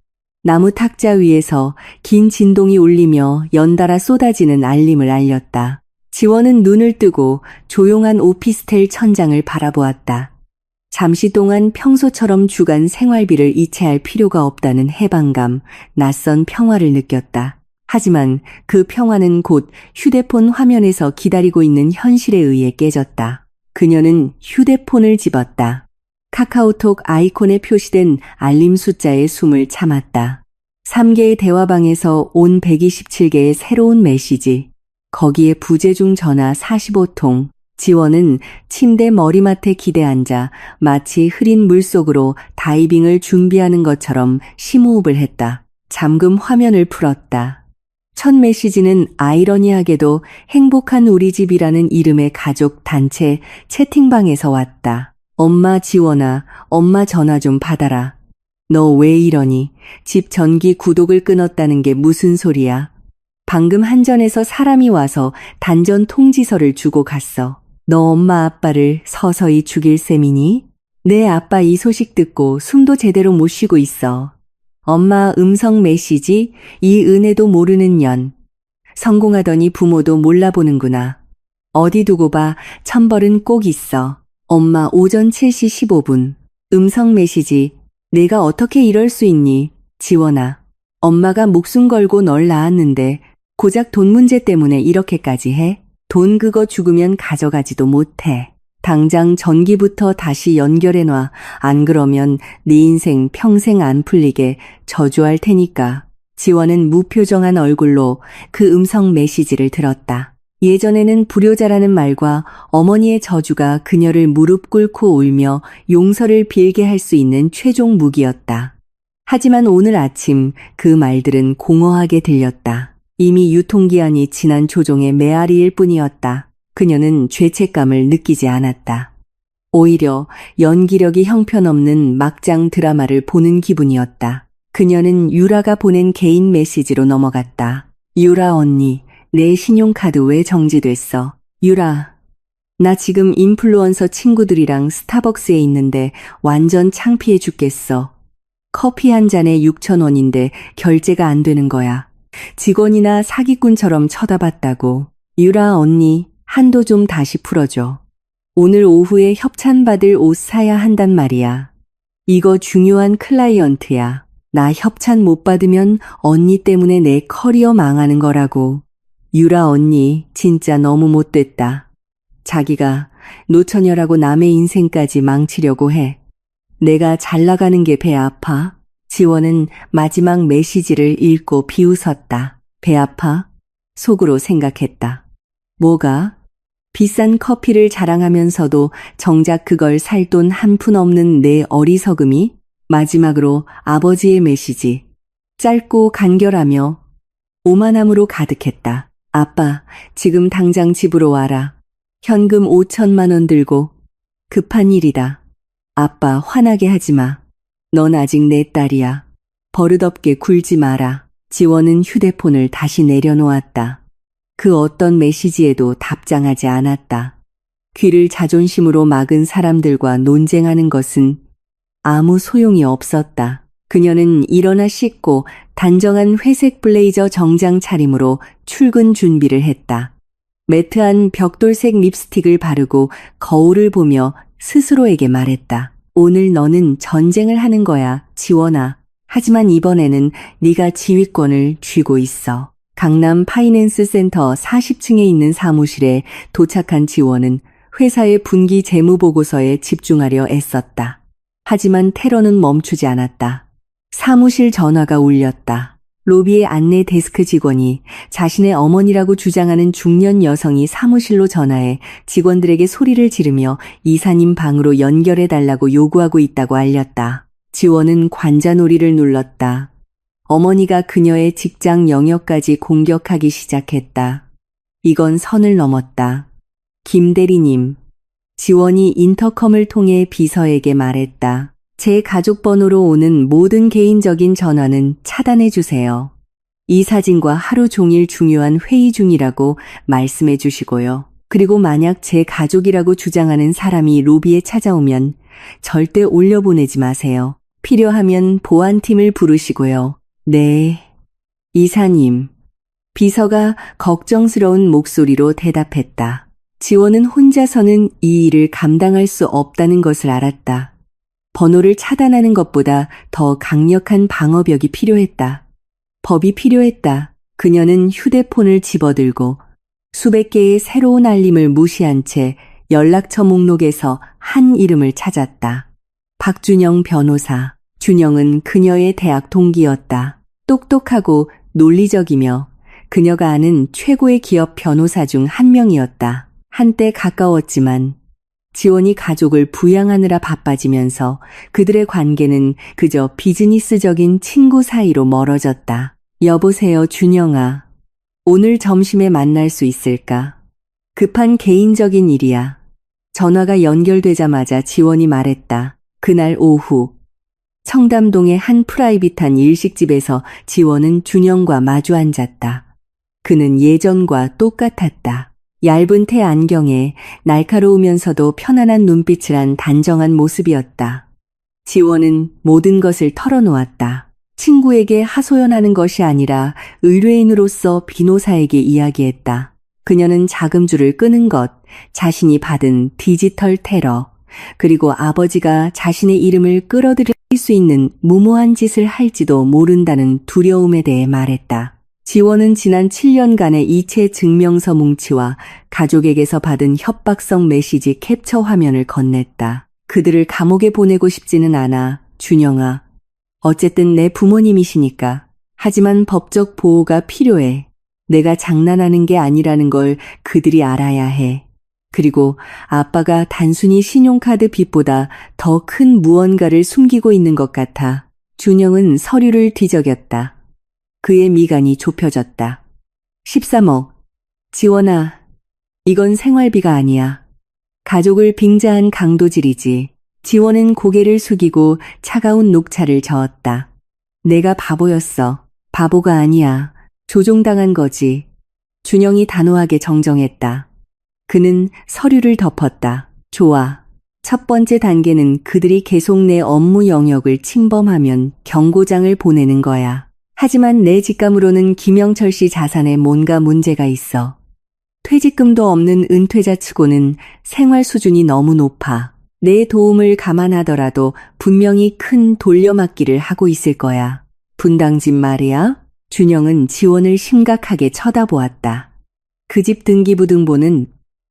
나무 탁자 위에서 긴 진동이 울리며 연달아 쏟아지는 알림을 알렸다. 지원은 눈을 뜨고 조용한 오피스텔 천장을 바라보았다. 잠시 동안 평소처럼 주간 생활비를 이체할 필요가 없다는 해방감, 낯선 평화를 느꼈다. 하지만 그 평화는 곧 휴대폰 화면에서 기다리고 있는 현실에 의해 깨졌다. 그녀는 휴대폰을 집었다. 카카오톡 아이콘에 표시된 알림 숫자에 숨을 참았다. 3개의 대화방에서 온 127개의 새로운 메시지. 거기에 부재중 전화 45통. 지원은 침대 머리맡에 기대앉아 마치 흐린 물속으로 다이빙을 준비하는 것처럼 심호흡을 했다. 잠금 화면을 풀었다. 첫 메시지는 아이러니하게도 행복한 우리 집이라는 이름의 가족 단체 채팅방에서 왔다. 엄마 지원아, 엄마 전화 좀 받아라. 너 왜 이러니? 집 전기 구독을 끊었다는 게 무슨 소리야? 방금 한전에서 사람이 와서 단전 통지서를 주고 갔어. 너 엄마 아빠를 서서히 죽일 셈이니? 내 아빠 이 소식 듣고 숨도 제대로 못 쉬고 있어. 엄마 음성 메시지, 이 은혜도 모르는 년. 성공하더니 부모도 몰라보는구나. 어디 두고 봐, 천벌은 꼭 있어. 엄마 오전 7시 15분. 음성 메시지, 내가 어떻게 이럴 수 있니? 지원아. 엄마가 목숨 걸고 널 낳았는데 고작 돈 문제 때문에 이렇게까지 해? 돈 그거 죽으면 가져가지도 못해. 당장 전기부터 다시 연결해놔. 안 그러면 네 인생 평생 안 풀리게 저주할 테니까. 지원은 무표정한 얼굴로 그 음성 메시지를 들었다. 예전에는 불효자라는 말과 어머니의 저주가 그녀를 무릎 꿇고 울며 용서를 빌게 할 수 있는 최종 무기였다. 하지만 오늘 아침 그 말들은 공허하게 들렸다. 이미 유통기한이 지난 조종의 메아리일 뿐이었다. 그녀는 죄책감을 느끼지 않았다. 오히려 연기력이 형편없는 막장 드라마를 보는 기분이었다. 그녀는 유라가 보낸 개인 메시지로 넘어갔다. 유라 언니, 내 신용카드 왜 정지됐어? 유라, 나 지금 인플루언서 친구들이랑 스타벅스에 있는데 완전 창피해 죽겠어. 커피 한 잔에 6,000원인데 결제가 안 되는 거야. 직원이나 사기꾼처럼 쳐다봤다고. 유라 언니, 한도 좀 다시 풀어줘. 오늘 오후에 협찬받을 옷 사야 한단 말이야. 이거 중요한 클라이언트야. 나 협찬 못 받으면 언니 때문에 내 커리어 망하는 거라고. 유라 언니, 진짜 너무 못됐다. 자기가 노처녀라고 남의 인생까지 망치려고 해. 내가 잘 나가는 게 배 아파? 지원은 마지막 메시지를 읽고 비웃었다. 배 아파? 속으로 생각했다. 뭐가? 비싼 커피를 자랑하면서도 정작 그걸 살 돈 한 푼 없는 내 어리석음이? 마지막으로 아버지의 메시지. 짧고 간결하며 오만함으로 가득했다. 아빠, 지금 당장 집으로 와라. 현금 5천만 원 들고. 급한 일이다. 아빠, 화나게 하지 마. 넌 아직 내 딸이야. 버릇없게 굴지 마라. 지원은 휴대폰을 다시 내려놓았다. 그 어떤 메시지에도 답장하지 않았다. 귀를 자존심으로 막은 사람들과 논쟁하는 것은 아무 소용이 없었다. 그녀는 일어나 씻고 단정한 회색 블레이저 정장 차림으로 출근 준비를 했다. 매트한 벽돌색 립스틱을 바르고 거울을 보며 스스로에게 말했다. 오늘 너는 전쟁을 하는 거야, 지원아. 하지만 이번에는 네가 지휘권을 쥐고 있어. 강남 파이낸스 센터 40층에 있는 사무실에 도착한 지원은 회사의 분기 재무 보고서에 집중하려 애썼다. 하지만 테러는 멈추지 않았다. 사무실 전화가 울렸다. 로비의 안내 데스크 직원이 자신의 어머니라고 주장하는 중년 여성이 사무실로 전화해 직원들에게 소리를 지르며 이사님 방으로 연결해달라고 요구하고 있다고 알렸다. 지원은 관자놀이를 눌렀다. 어머니가 그녀의 직장 영역까지 공격하기 시작했다. 이건 선을 넘었다. 김 대리님. 지원이 인터컴을 통해 비서에게 말했다. 제 가족 번호로 오는 모든 개인적인 전화는 차단해 주세요. 이 사진과 하루 종일 중요한 회의 중이라고 말씀해 주시고요. 그리고 만약 제 가족이라고 주장하는 사람이 로비에 찾아오면 절대 올려보내지 마세요. 필요하면 보안팀을 부르시고요. 네. 이사님. 비서가 걱정스러운 목소리로 대답했다. 지원은 혼자서는 이 일을 감당할 수 없다는 것을 알았다. 번호를 차단하는 것보다 더 강력한 방어벽이 필요했다. 법이 필요했다. 그녀는 휴대폰을 집어들고 수백 개의 새로운 알림을 무시한 채 연락처 목록에서 한 이름을 찾았다. 박준영 변호사. 준영은 그녀의 대학 동기였다. 똑똑하고 논리적이며 그녀가 아는 최고의 기업 변호사 중 한 명이었다. 한때 가까웠지만 지원이 가족을 부양하느라 바빠지면서 그들의 관계는 그저 비즈니스적인 친구 사이로 멀어졌다. 여보세요, 준영아. 오늘 점심에 만날 수 있을까? 급한 개인적인 일이야. 전화가 연결되자마자 지원이 말했다. 그날 오후 청담동의 한 프라이빗한 일식집에서 지원은 준영과 마주 앉았다. 그는 예전과 똑같았다. 얇은 테 안경에 날카로우면서도 편안한 눈빛을 한 단정한 모습이었다. 지원은 모든 것을 털어놓았다. 친구에게 하소연하는 것이 아니라 의뢰인으로서 변호사에게 이야기했다. 그녀는 자금줄을 끄는 것, 자신이 받은 디지털 테러, 그리고 아버지가 자신의 이름을 끌어들일 수 있는 무모한 짓을 할지도 모른다는 두려움에 대해 말했다. 지원은 지난 7년간의 이체 증명서 뭉치와 가족에게서 받은 협박성 메시지 캡처 화면을 건넸다. 그들을 감옥에 보내고 싶지는 않아, 준영아. 어쨌든 내 부모님이시니까. 하지만 법적 보호가 필요해. 내가 장난하는 게 아니라는 걸 그들이 알아야 해. 그리고 아빠가 단순히 신용카드 빚보다 더 큰 무언가를 숨기고 있는 것 같아. 준영은 서류를 뒤적였다. 그의 미간이 좁혀졌다. 13억. 지원아, 이건 생활비가 아니야. 가족을 빙자한 강도질이지. 지원은 고개를 숙이고 차가운 녹차를 저었다. 내가 바보였어. 바보가 아니야. 조종당한 거지. 준영이 단호하게 정정했다. 그는 서류를 덮었다. 좋아. 첫 번째 단계는 그들이 계속 내 업무 영역을 침범하면 경고장을 보내는 거야. 하지만 내 직감으로는 김영철 씨 자산에 뭔가 문제가 있어. 퇴직금도 없는 은퇴자 치고는 생활 수준이 너무 높아. 내 도움을 감안하더라도 분명히 큰 돌려막기를 하고 있을 거야. 분당집 말이야. 준영은 지원을 심각하게 쳐다보았다. 그 집 등기부등본은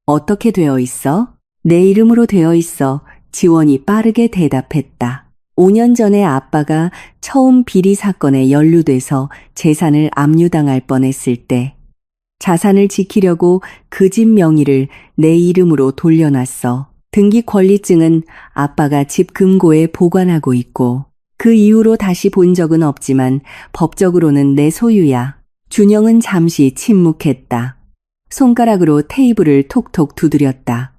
어떻게 되어 있어? 내 이름으로 되어 있어. 지원이 빠르게 대답했다. 5년 전에 아빠가 처음 비리 사건에 연루돼서 재산을 압류당할 뻔했을 때 자산을 지키려고 그 집 명의를 내 이름으로 돌려놨어. 등기 권리증은 아빠가 집 금고에 보관하고 있고 그 이후로 다시 본 적은 없지만 법적으로는 내 소유야. 준영은 잠시 침묵했다. 손가락으로 테이블을 톡톡 두드렸다.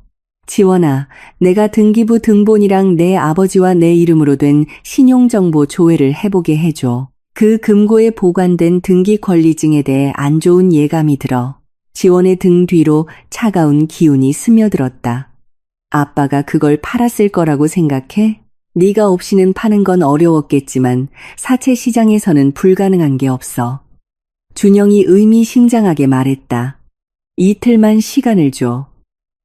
지원아, 내가 등기부 등본이랑 내 아버지와 내 이름으로 된 신용정보 조회를 해보게 해줘. 그 금고에 보관된 등기 권리증에 대해 안 좋은 예감이 들어. 지원의 등 뒤로 차가운 기운이 스며들었다. 아빠가 그걸 팔았을 거라고 생각해? 네가 없이는 파는 건 어려웠겠지만 사채 시장에서는 불가능한 게 없어. 준영이 의미심장하게 말했다. 이틀만 시간을 줘.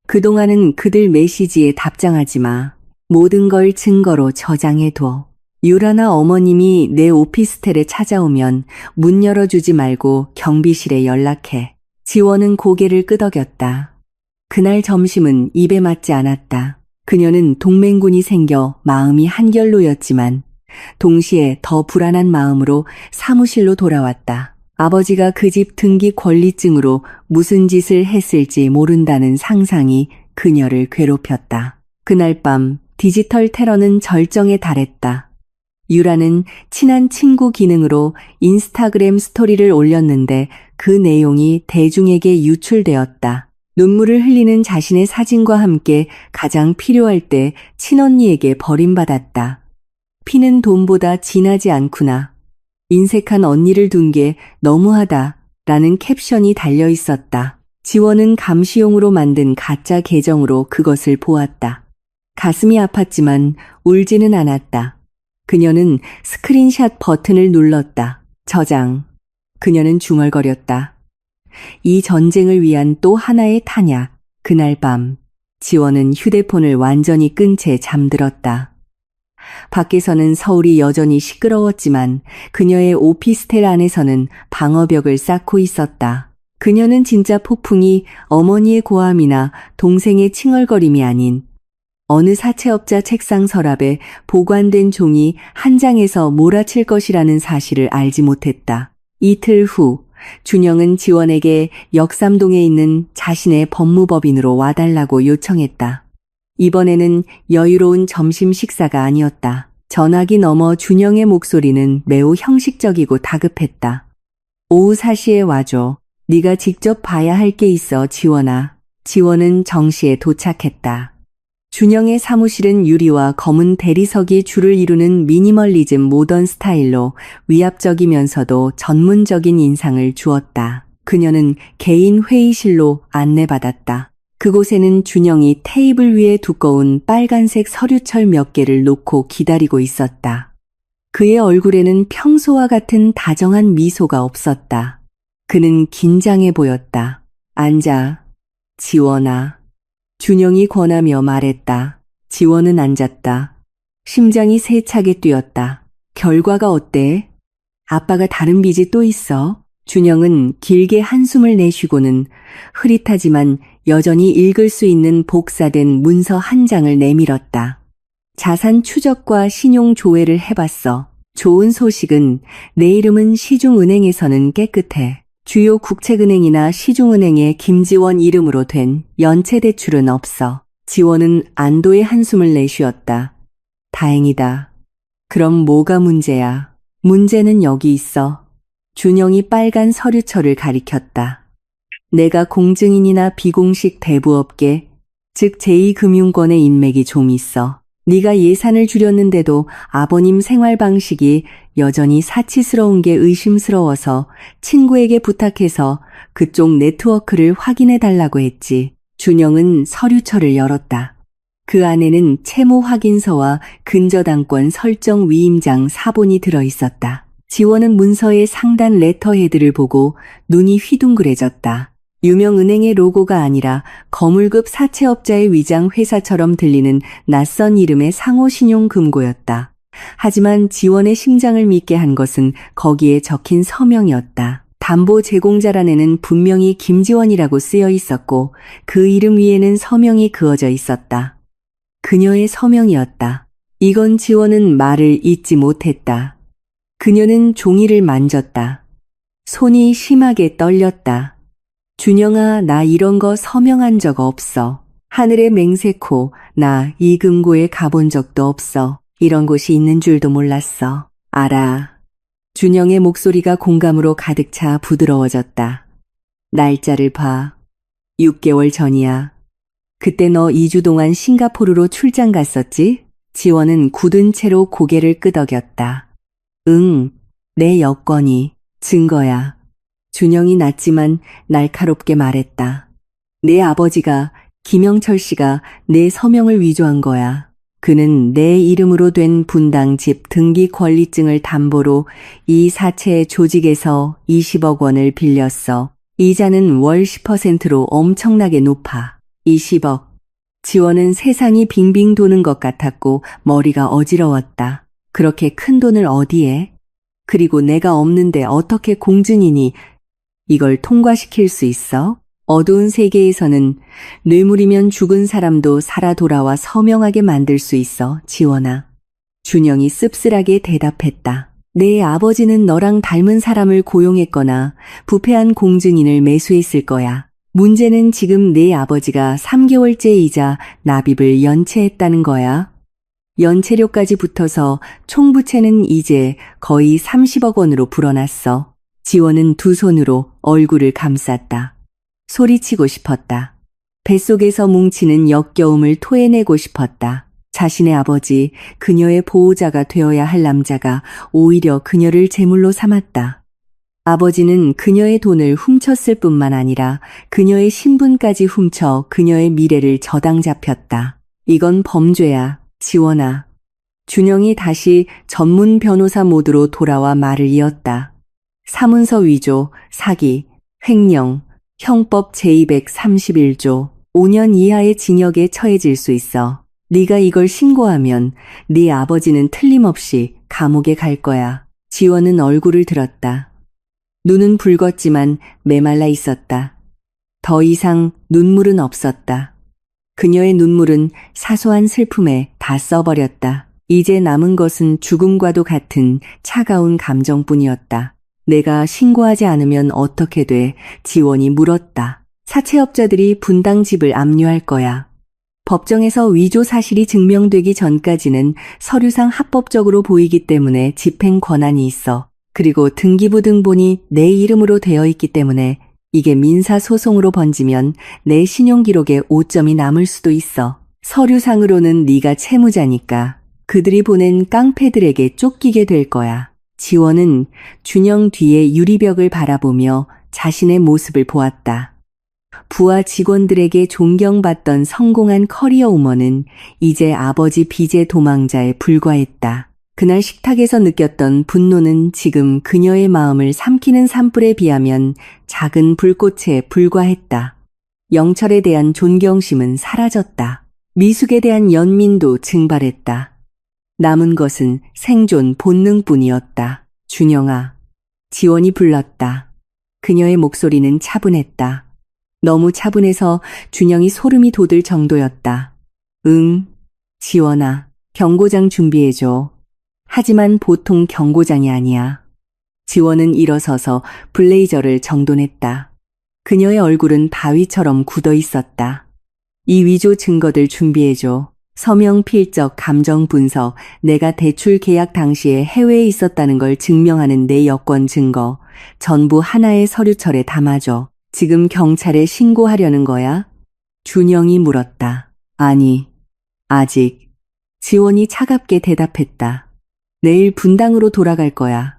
그동안은 그들 메시지에 답장하지 마. 모든 걸 증거로 저장해둬. 유라나 어머님이 내 오피스텔에 찾아오면 문 열어주지 말고 경비실에 연락해. 지원은 고개를 끄덕였다. 그날 점심은 입에 맞지 않았다. 그녀는 동맹군이 생겨 마음이 한결로였지만 동시에 더 불안한 마음으로 사무실로 돌아왔다. 아버지가 그 집 등기 권리증으로 무슨 짓을 했을지 모른다는 상상이 그녀를 괴롭혔다. 그날 밤 디지털 테러는 절정에 달했다. 유라는 친한 친구 기능으로 인스타그램 스토리를 올렸는데 그 내용이 대중에게 유출되었다. 눈물을 흘리는 자신의 사진과 함께 가장 필요할 때 친언니에게 버림받았다. 피는 돈보다 진하지 않구나. 인색한 언니를 둔 게 너무하다 라는 캡션이 달려 있었다. 지원은 감시용으로 만든 가짜 계정으로 그것을 보았다. 가슴이 아팠지만 울지는 않았다. 그녀는 스크린샷 버튼을 눌렀다. 저장. 그녀는 중얼거렸다. 이 전쟁을 위한 또 하나의 탄약. 그날 밤 지원은 휴대폰을 완전히 끈 채 잠들었다. 밖에서는 서울이 여전히 시끄러웠지만 그녀의 오피스텔 안에서는 방어벽을 쌓고 있었다. 그녀는 진짜 폭풍이 어머니의 고함이나 동생의 칭얼거림이 아닌 어느 사채업자 책상 서랍에 보관된 종이 한 장에서 몰아칠 것이라는 사실을 알지 못했다. 이틀 후 준영은 지원에게 역삼동에 있는 자신의 법무법인으로 와달라고 요청했다. 이번에는 여유로운 점심 식사가 아니었다. 전화기 너머 준영의 목소리는 매우 형식적이고 다급했다. 오후 4시에 와줘. 네가 직접 봐야 할 게 있어, 지원아. 지원은 정시에 도착했다. 준영의 사무실은 유리와 검은 대리석이 줄을 이루는 미니멀리즘 모던 스타일로 위압적이면서도 전문적인 인상을 주었다. 그녀는 개인 회의실로 안내받았다. 그곳에는 준영이 테이블 위에 두꺼운 빨간색 서류철 몇 개를 놓고 기다리고 있었다. 그의 얼굴에는 평소와 같은 다정한 미소가 없었다. 그는 긴장해 보였다. 앉아, 지원아. 준영이 권하며 말했다. 지원은 앉았다. 심장이 세차게 뛰었다. 결과가 어때? 아빠가 다른 빚이 또 있어? 준영은 길게 한숨을 내쉬고는 흐릿하지만 여전히 읽을 수 있는 복사된 문서 한 장을 내밀었다. 자산 추적과 신용 조회를 해봤어. 좋은 소식은 내 이름은 시중은행에서는 깨끗해. 주요 국책은행이나 시중은행에 김지원 이름으로 된 연체대출은 없어. 지원은 안도의 한숨을 내쉬었다. 다행이다. 그럼 뭐가 문제야? 문제는 여기 있어. 준영이 빨간 서류철을 가리켰다. 내가 공증인이나 비공식 대부업계, 즉 제2금융권의 인맥이 좀 있어. 네가 예산을 줄였는데도 아버님 생활 방식이 여전히 사치스러운 게 의심스러워서 친구에게 부탁해서 그쪽 네트워크를 확인해 달라고 했지. 준영은 서류철을 열었다. 그 안에는 채무 확인서와 근저당권 설정 위임장 사본이 들어 있었다. 지원은 문서의 상단 레터헤드를 보고 눈이 휘둥그레졌다. 유명 은행의 로고가 아니라 거물급 사채업자의 위장 회사처럼 들리는 낯선 이름의 상호신용금고였다. 하지만 지원의 심장을 믿게 한 것은 거기에 적힌 서명이었다. 담보 제공자란에는 분명히 김지원이라고 쓰여 있었고 그 이름 위에는 서명이 그어져 있었다. 그녀의 서명이었다. 이건 지원은 말을 잇지 못했다. 그녀는 종이를 만졌다. 손이 심하게 떨렸다. 준영아, 나 이런 거 서명한 적 없어. 하늘의 맹세코, 나 이 금고에 가본 적도 없어. 이런 곳이 있는 줄도 몰랐어. 알아. 준영의 목소리가 공감으로 가득 차 부드러워졌다. 날짜를 봐. 6개월 전이야. 그때 너 2주 동안 싱가포르로 출장 갔었지? 지원은 굳은 채로 고개를 끄덕였다. 응, 내 여권이 증거야. 준영이 낮지만 날카롭게 말했다. 내 아버지가, 김영철 씨가 내 서명을 위조한 거야. 그는 내 이름으로 된 분당 집 등기 권리증을 담보로 이 사채 조직에서 20억 원을 빌렸어. 이자는 월 10%로 엄청나게 높아. 20억. 지원은 세상이 빙빙 도는 것 같았고 머리가 어지러웠다. 그렇게 큰 돈을 어디에? 그리고 내가 없는데 어떻게 공증이니 이걸 통과시킬 수 있어? 어두운 세계에서는 뇌물이면 죽은 사람도 살아 돌아와 서명하게 만들 수 있어, 지원아. 준영이 씁쓸하게 대답했다. 내 아버지는 너랑 닮은 사람을 고용했거나 부패한 공증인을 매수했을 거야. 문제는 지금 내 아버지가 3개월째 이자 납입을 연체했다는 거야. 연체료까지 붙어서 총 부채는 이제 거의 30억 원으로 불어났어. 지원은 두 손으로 얼굴을 감쌌다. 소리치고 싶었다. 뱃속에서 뭉치는 역겨움을 토해내고 싶었다. 자신의 아버지, 그녀의 보호자가 되어야 할 남자가 오히려 그녀를 제물로 삼았다. 아버지는 그녀의 돈을 훔쳤을 뿐만 아니라 그녀의 신분까지 훔쳐 그녀의 미래를 저당 잡혔다. 이건 범죄야, 지원아. 준영이 다시 전문 변호사 모드로 돌아와 말을 이었다. 사문서 위조, 사기, 횡령, 형법 제231조, 5년 이하의 징역에 처해질 수 있어. 네가 이걸 신고하면 네 아버지는 틀림없이 감옥에 갈 거야. 지원은 얼굴을 들었다. 눈은 붉었지만 메말라 있었다. 더 이상 눈물은 없었다. 그녀의 눈물은 사소한 슬픔에 다 써버렸다. 이제 남은 것은 죽음과도 같은 차가운 감정뿐이었다. 내가 신고하지 않으면 어떻게 돼? 지원이 물었다. 사채업자들이 분당 집을 압류할 거야. 법정에서 위조 사실이 증명되기 전까지는 서류상 합법적으로 보이기 때문에 집행 권한이 있어. 그리고 등기부 등본이 내 이름으로 되어 있기 때문에 이게 민사소송으로 번지면 내 신용기록에 오점이 남을 수도 있어. 서류상으로는 네가 채무자니까 그들이 보낸 깡패들에게 쫓기게 될 거야. 지원은 준영 뒤에 유리벽을 바라보며 자신의 모습을 보았다. 부하 직원들에게 존경받던 성공한 커리어 우먼은 이제 아버지 빚의 도망자에 불과했다. 그날 식탁에서 느꼈던 분노는 지금 그녀의 마음을 삼키는 산불에 비하면 작은 불꽃에 불과했다. 영철에 대한 존경심은 사라졌다. 미숙에 대한 연민도 증발했다. 남은 것은 생존 본능뿐이었다. 준영아. 지원이 불렀다. 그녀의 목소리는 차분했다. 너무 차분해서 준영이 소름이 돋을 정도였다. 응, 지원아. 경고장 준비해줘. 하지만 보통 경고장이 아니야. 지원은 일어서서 블레이저를 정돈했다. 그녀의 얼굴은 바위처럼 굳어 있었다. 이 위조 증거들 준비해줘. 서명 필적, 감정 분석, 내가 대출 계약 당시에 해외에 있었다는 걸 증명하는 내 여권 증거, 전부 하나의 서류철에 담아줘. 지금 경찰에 신고하려는 거야? 준영이 물었다. 아니, 아직. 지원이 차갑게 대답했다. 내일 분당으로 돌아갈 거야.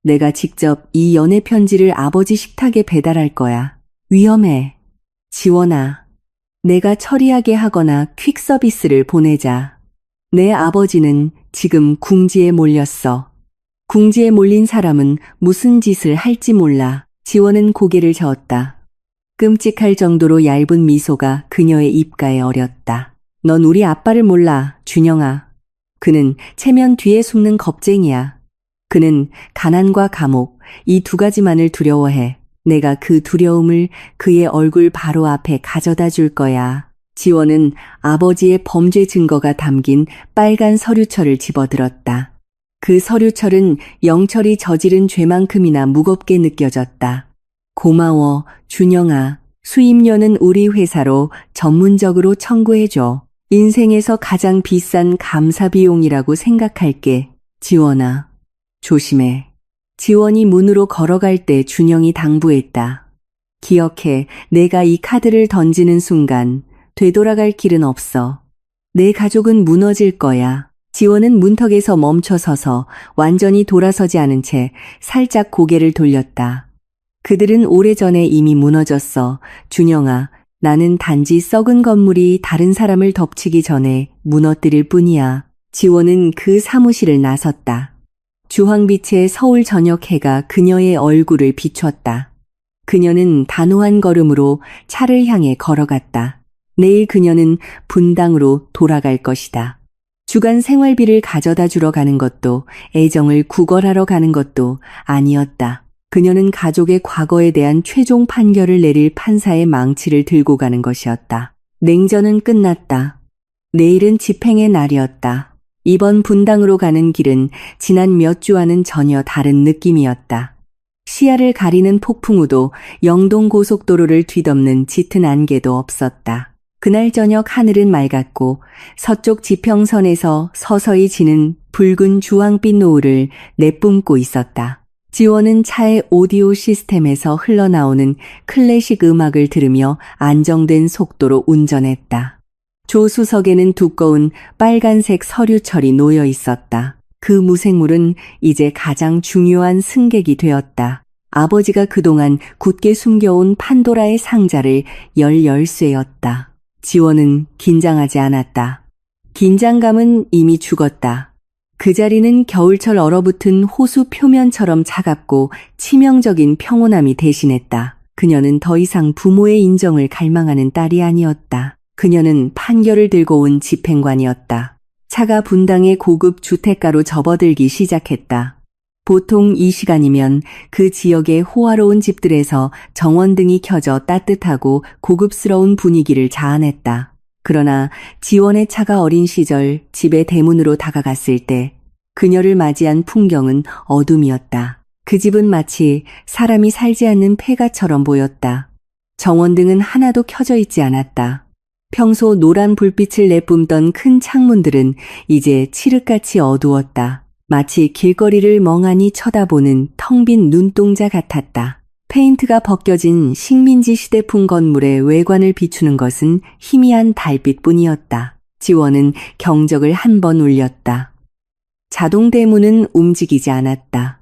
내가 직접 이 연애 편지를 아버지 식탁에 배달할 거야. 위험해. 지원아. 내가 처리하게 하거나 퀵 서비스를 보내자. 내 아버지는 지금 궁지에 몰렸어. 궁지에 몰린 사람은 무슨 짓을 할지 몰라. 지원은 고개를 저었다. 끔찍할 정도로 얇은 미소가 그녀의 입가에 어렸다. 넌 우리 아빠를 몰라, 준영아. 그는 체면 뒤에 숨는 겁쟁이야. 그는 가난과 감옥, 이 두 가지만을 두려워해. 내가 그 두려움을 그의 얼굴 바로 앞에 가져다 줄 거야. 지원은 아버지의 범죄 증거가 담긴 빨간 서류철을 집어들었다. 그 서류철은 영철이 저지른 죄만큼이나 무겁게 느껴졌다. 고마워, 준영아. 수임료는 우리 회사로 전문적으로 청구해줘. 인생에서 가장 비싼 감사 비용이라고 생각할게. 지원아, 조심해. 지원이 문으로 걸어갈 때 준영이 당부했다. 기억해, 내가 이 카드를 던지는 순간 되돌아갈 길은 없어. 내 가족은 무너질 거야. 지원은 문턱에서 멈춰 서서 완전히 돌아서지 않은 채 살짝 고개를 돌렸다. 그들은 오래전에 이미 무너졌어. 준영아, 나는 단지 썩은 건물이 다른 사람을 덮치기 전에 무너뜨릴 뿐이야. 지원은 그 사무실을 나섰다. 주황빛의 서울 저녁 해가 그녀의 얼굴을 비췄다. 그녀는 단호한 걸음으로 차를 향해 걸어갔다. 내일 그녀는 분당으로 돌아갈 것이다. 주간 생활비를 가져다 주러 가는 것도 애정을 구걸하러 가는 것도 아니었다. 그녀는 가족의 과거에 대한 최종 판결을 내릴 판사의 망치를 들고 가는 것이었다. 냉전은 끝났다. 내일은 집행의 날이었다. 이번 분당으로 가는 길은 지난 몇 주와는 전혀 다른 느낌이었다. 시야를 가리는 폭풍우도 영동 고속도로를 뒤덮는 짙은 안개도 없었다. 그날 저녁 하늘은 맑았고 서쪽 지평선에서 서서히 지는 붉은 주황빛 노을을 내뿜고 있었다. 지원은 차의 오디오 시스템에서 흘러나오는 클래식 음악을 들으며 안정된 속도로 운전했다. 조수석에는 두꺼운 빨간색 서류철이 놓여 있었다. 그 무생물은 이제 가장 중요한 승객이 되었다. 아버지가 그동안 굳게 숨겨온 판도라의 상자를 열 열쇠였다. 지원은 긴장하지 않았다. 긴장감은 이미 죽었다. 그 자리는 겨울철 얼어붙은 호수 표면처럼 차갑고 치명적인 평온함이 대신했다. 그녀는 더 이상 부모의 인정을 갈망하는 딸이 아니었다. 그녀는 판결을 들고 온 집행관이었다. 차가 분당의 고급 주택가로 접어들기 시작했다. 보통 이 시간이면 그 지역의 호화로운 집들에서 정원등이 켜져 따뜻하고 고급스러운 분위기를 자아냈다. 그러나 지원의 차가 어린 시절 집의 대문으로 다가갔을 때 그녀를 맞이한 풍경은 어둠이었다. 그 집은 마치 사람이 살지 않는 폐가처럼 보였다. 정원등은 하나도 켜져 있지 않았다. 평소 노란 불빛을 내뿜던 큰 창문들은 이제 칠흑같이 어두웠다. 마치 길거리를 멍하니 쳐다보는 텅 빈 눈동자 같았다. 페인트가 벗겨진 식민지 시대풍 건물의 외관을 비추는 것은 희미한 달빛뿐이었다. 지원은 경적을 한 번 울렸다. 자동 대문은 움직이지 않았다.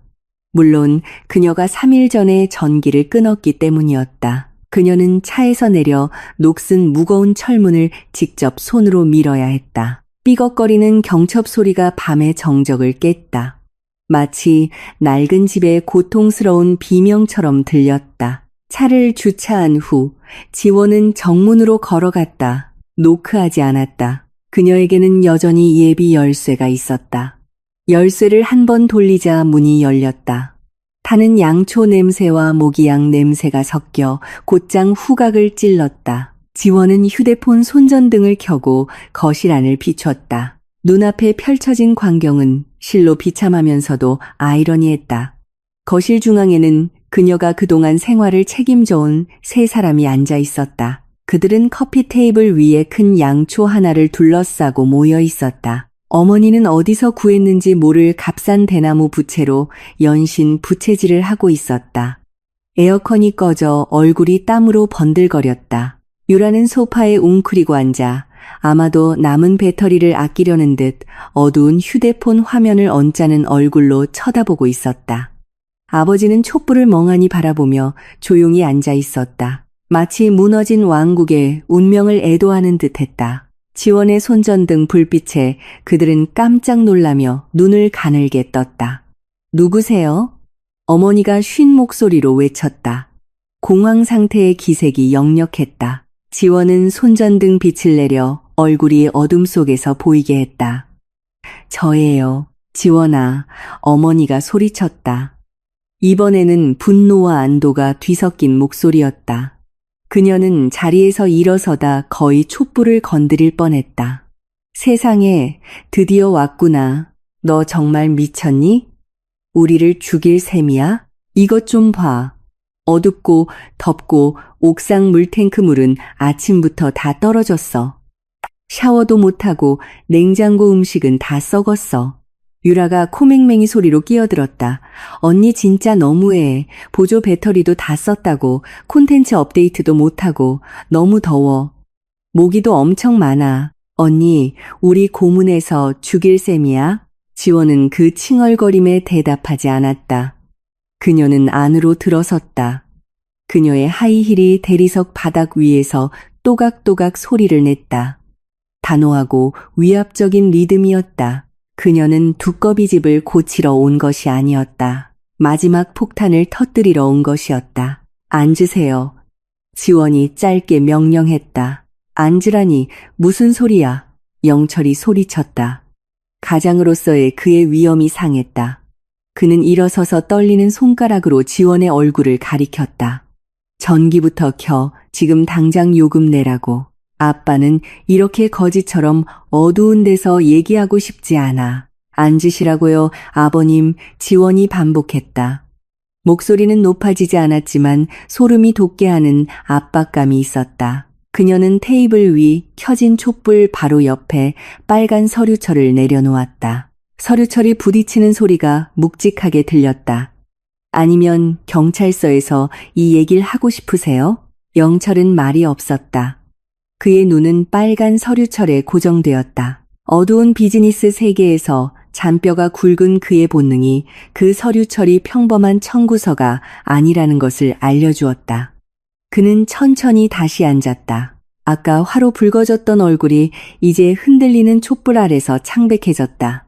물론 그녀가 3일 전에 전기를 끊었기 때문이었다. 그녀는 차에서 내려 녹슨 무거운 철문을 직접 손으로 밀어야 했다. 삐걱거리는 경첩 소리가 밤의 정적을 깼다. 마치 낡은 집의 고통스러운 비명처럼 들렸다. 차를 주차한 후 지원은 정문으로 걸어갔다. 노크하지 않았다. 그녀에게는 여전히 예비 열쇠가 있었다. 열쇠를 한 번 돌리자 문이 열렸다. 타는 양초 냄새와 모기향 냄새가 섞여 곧장 후각을 찔렀다. 지원은 휴대폰 손전등을 켜고 거실 안을 비췄다. 눈앞에 펼쳐진 광경은 실로 비참하면서도 아이러니했다. 거실 중앙에는 그녀가 그동안 생활을 책임져온 세 사람이 앉아 있었다. 그들은 커피 테이블 위에 큰 양초 하나를 둘러싸고 모여 있었다. 어머니는 어디서 구했는지 모를 값싼 대나무 부채로 연신 부채질을 하고 있었다. 에어컨이 꺼져 얼굴이 땀으로 번들거렸다. 유라는 소파에 웅크리고 앉아 아마도 남은 배터리를 아끼려는 듯 어두운 휴대폰 화면을 언짢은 얼굴로 쳐다보고 있었다. 아버지는 촛불을 멍하니 바라보며 조용히 앉아 있었다. 마치 무너진 왕국의 운명을 애도하는 듯했다. 지원의 손전등 불빛에 그들은 깜짝 놀라며 눈을 가늘게 떴다. 누구세요? 어머니가 쉰 목소리로 외쳤다. 공황 상태의 기색이 역력했다. 지원은 손전등 빛을 내려 얼굴이 어둠 속에서 보이게 했다. 저예요. 지원아, 어머니가 소리쳤다. 이번에는 분노와 안도가 뒤섞인 목소리였다. 그녀는 자리에서 일어서다 거의 촛불을 건드릴 뻔했다. 세상에, 드디어 왔구나. 너 정말 미쳤니? 우리를 죽일 셈이야? 이것 좀 봐. 어둡고 덥고 옥상 물탱크 물은 아침부터 다 떨어졌어. 샤워도 못하고 냉장고 음식은 다 썩었어. 유라가 코맹맹이 소리로 끼어들었다. 언니 진짜 너무해. 보조 배터리도 다 썼다고. 콘텐츠 업데이트도 못하고. 너무 더워. 모기도 엄청 많아. 언니, 우리 고문에서 죽일 셈이야? 지원은 그 칭얼거림에 대답하지 않았다. 그녀는 안으로 들어섰다. 그녀의 하이힐이 대리석 바닥 위에서 또각또각 소리를 냈다. 단호하고 위압적인 리듬이었다. 그녀는 두꺼비 집을 고치러 온 것이 아니었다. 마지막 폭탄을 터뜨리러 온 것이었다. 앉으세요. 지원이 짧게 명령했다. 앉으라니 무슨 소리야. 영철이 소리쳤다. 가장으로서의 그의 위엄이 상했다. 그는 일어서서 떨리는 손가락으로 지원의 얼굴을 가리켰다. 전기부터 켜. 지금 당장 요금 내라고. 아빠는 이렇게 거지처럼 어두운 데서 얘기하고 싶지 않아. 앉으시라고요, 아버님. 지원이 반복했다. 목소리는 높아지지 않았지만 소름이 돋게 하는 압박감이 있었다. 그녀는 테이블 위 켜진 촛불 바로 옆에 빨간 서류철을 내려놓았다. 서류철이 부딪히는 소리가 묵직하게 들렸다. 아니면 경찰서에서 이 얘기를 하고 싶으세요? 영철은 말이 없었다. 그의 눈은 빨간 서류철에 고정되었다. 어두운 비즈니스 세계에서 잔뼈가 굵은 그의 본능이 그 서류철이 평범한 청구서가 아니라는 것을 알려주었다. 그는 천천히 다시 앉았다. 아까 화로 붉어졌던 얼굴이 이제 흔들리는 촛불 아래서 창백해졌다.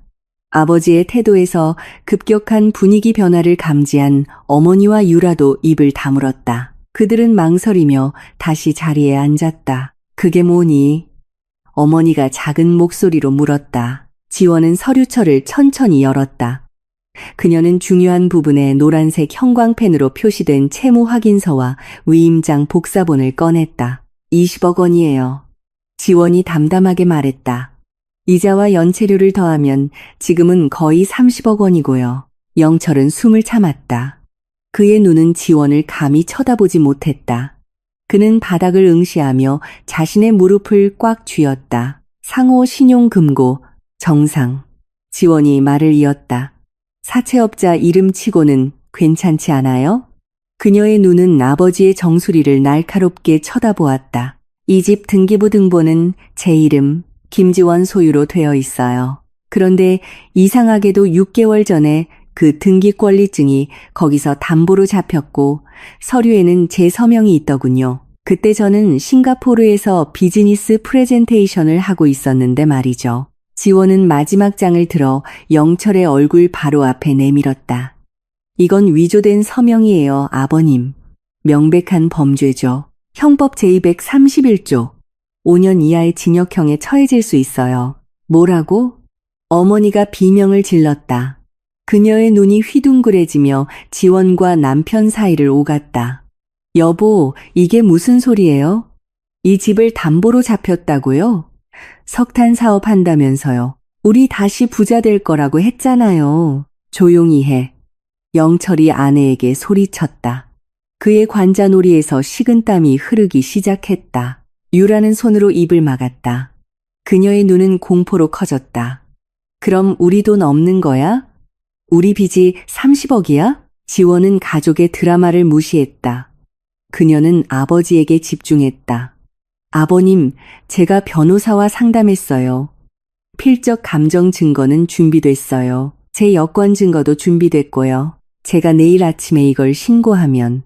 아버지의 태도에서 급격한 분위기 변화를 감지한 어머니와 유라도 입을 다물었다. 그들은 망설이며 다시 자리에 앉았다. 그게 뭐니? 어머니가 작은 목소리로 물었다. 지원은 서류철을 천천히 열었다. 그녀는 중요한 부분에 노란색 형광펜으로 표시된 채무 확인서와 위임장 복사본을 꺼냈다. 20억 원이에요. 지원이 담담하게 말했다. 이자와 연체료를 더하면 지금은 거의 30억 원이고요. 영철은 숨을 참았다. 그의 눈은 지원을 감히 쳐다보지 못했다. 그는 바닥을 응시하며 자신의 무릎을 꽉 쥐었다. 상호 신용금고 정상. 지원이 말을 이었다. 사채업자 이름치고는 괜찮지 않아요? 그녀의 눈은 아버지의 정수리를 날카롭게 쳐다보았다. 이 집 등기부 등본은 제 이름 김지원 소유로 되어 있어요. 그런데 이상하게도 6개월 전에 그 등기권리증이 거기서 담보로 잡혔고 서류에는 제 서명이 있더군요. 그때 저는 싱가포르에서 비즈니스 프레젠테이션을 하고 있었는데 말이죠. 지원은 마지막 장을 들어 영철의 얼굴 바로 앞에 내밀었다. 이건 위조된 서명이에요, 아버님. 명백한 범죄죠. 형법 제231조. 5년 이하의 징역형에 처해질 수 있어요. 뭐라고? 어머니가 비명을 질렀다. 그녀의 눈이 휘둥그레지며 지원과 남편 사이를 오갔다. 여보, 이게 무슨 소리예요? 이 집을 담보로 잡혔다고요? 석탄 사업 한다면서요. 우리 다시 부자 될 거라고 했잖아요. 조용히 해. 영철이 아내에게 소리쳤다. 그의 관자놀이에서 식은땀이 흐르기 시작했다. 유라는 손으로 입을 막았다. 그녀의 눈은 공포로 커졌다. 그럼 우리 돈 없는 거야? 우리 빚이 30억이야? 지원은 가족의 드라마를 무시했다. 그녀는 아버지에게 집중했다. 아버님, 제가 변호사와 상담했어요. 필적 감정 증거는 준비됐어요. 제 여권 증거도 준비됐고요. 제가 내일 아침에 이걸 신고하면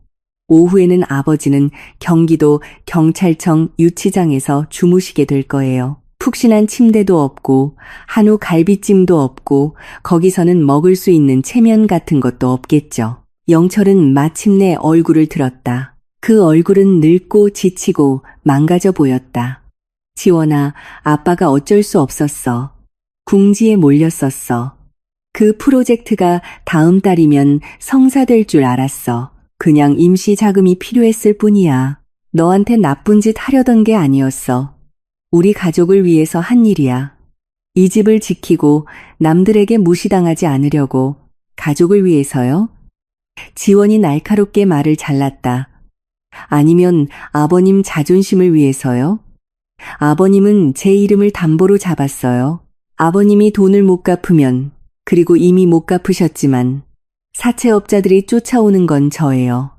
오후에는 아버지는 경기도 경찰청 유치장에서 주무시게 될 거예요. 푹신한 침대도 없고 한우 갈비찜도 없고 거기서는 먹을 수 있는 체면 같은 것도 없겠죠. 영철은 마침내 얼굴을 들었다. 그 얼굴은 늙고 지치고 망가져 보였다. 지원아, 아빠가 어쩔 수 없었어. 궁지에 몰렸었어. 그 프로젝트가 다음 달이면 성사될 줄 알았어. 그냥 임시 자금이 필요했을 뿐이야. 너한테 나쁜 짓 하려던 게 아니었어. 우리 가족을 위해서 한 일이야. 이 집을 지키고 남들에게 무시당하지 않으려고. 가족을 위해서요? 지원이 날카롭게 말을 잘랐다. 아니면 아버님 자존심을 위해서요? 아버님은 제 이름을 담보로 잡았어요. 아버님이 돈을 못 갚으면, 그리고 이미 못 갚으셨지만 사채업자들이 쫓아오는 건 저예요.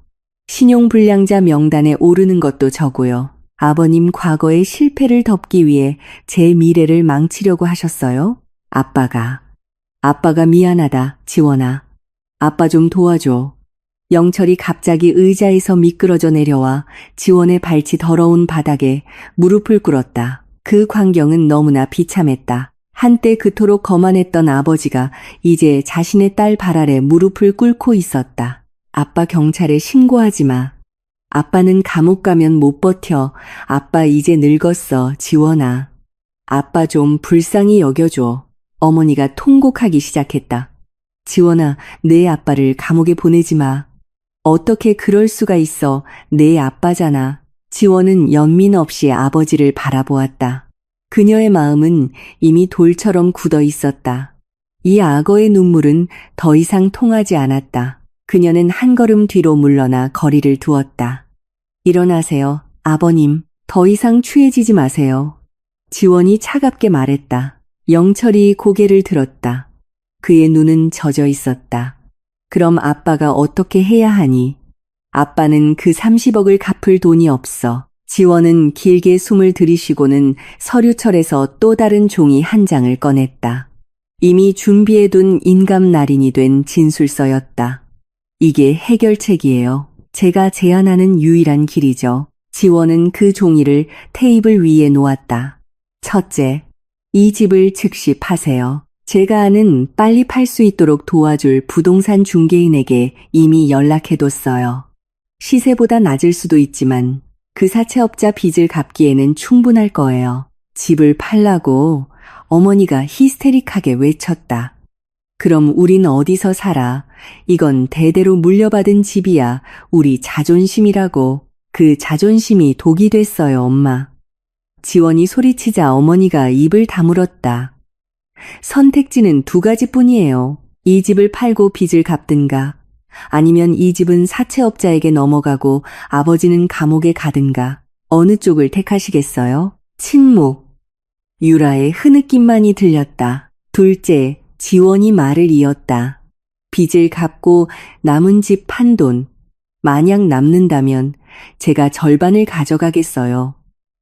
신용불량자 명단에 오르는 것도 저고요. 아버님 과거의 실패를 덮기 위해 제 미래를 망치려고 하셨어요? 아빠가 미안하다, 지원아. 아빠 좀 도와줘. 영철이 갑자기 의자에서 미끄러져 내려와 지원의 발치 더러운 바닥에 무릎을 꿇었다. 그 광경은 너무나 비참했다. 한때 그토록 거만했던 아버지가 이제 자신의 딸 발 아래 무릎을 꿇고 있었다. 아빠 경찰에 신고하지 마. 아빠는 감옥 가면 못 버텨. 아빠 이제 늙었어, 지원아. 아빠 좀 불쌍히 여겨줘. 어머니가 통곡하기 시작했다. 지원아, 내 아빠를 감옥에 보내지 마. 어떻게 그럴 수가 있어. 내 아빠잖아. 지원은 연민 없이 아버지를 바라보았다. 그녀의 마음은 이미 돌처럼 굳어 있었다. 이 악어의 눈물은 더 이상 통하지 않았다. 그녀는 한 걸음 뒤로 물러나 거리를 두었다. 일어나세요, 아버님. 더 이상 취해지지 마세요. 지원이 차갑게 말했다. 영철이 고개를 들었다. 그의 눈은 젖어 있었다. 그럼 아빠가 어떻게 해야 하니? 아빠는 그 30억을 갚을 돈이 없어. 지원은 길게 숨을 들이쉬고는 서류철에서 또 다른 종이 한 장을 꺼냈다. 이미 준비해둔 인감날인이 된 진술서였다. 이게 해결책이에요. 제가 제안하는 유일한 길이죠. 지원은 그 종이를 테이블 위에 놓았다. 첫째, 이 집을 즉시 파세요. 제가 아는 빨리 팔 수 있도록 도와줄 부동산 중개인에게 이미 연락해뒀어요. 시세보다 낮을 수도 있지만 그 사채업자 빚을 갚기에는 충분할 거예요. 집을 팔라고 어머니가 히스테릭하게 외쳤다. 그럼 우린 어디서 살아? 이건 대대로 물려받은 집이야. 우리 자존심이라고. 그 자존심이 독이 됐어요, 엄마. 지원이 소리치자 어머니가 입을 다물었다. 선택지는 두 가지뿐이에요. 이 집을 팔고 빚을 갚든가, 아니면 이 집은 사채업자에게 넘어가고 아버지는 감옥에 가든가. 어느 쪽을 택하시겠어요? 침묵. 유라의 흐느낌만이 들렸다. 둘째, 지원이 말을 이었다. 빚을 갚고 남은 집 판 돈, 만약 남는다면 제가 절반을 가져가겠어요.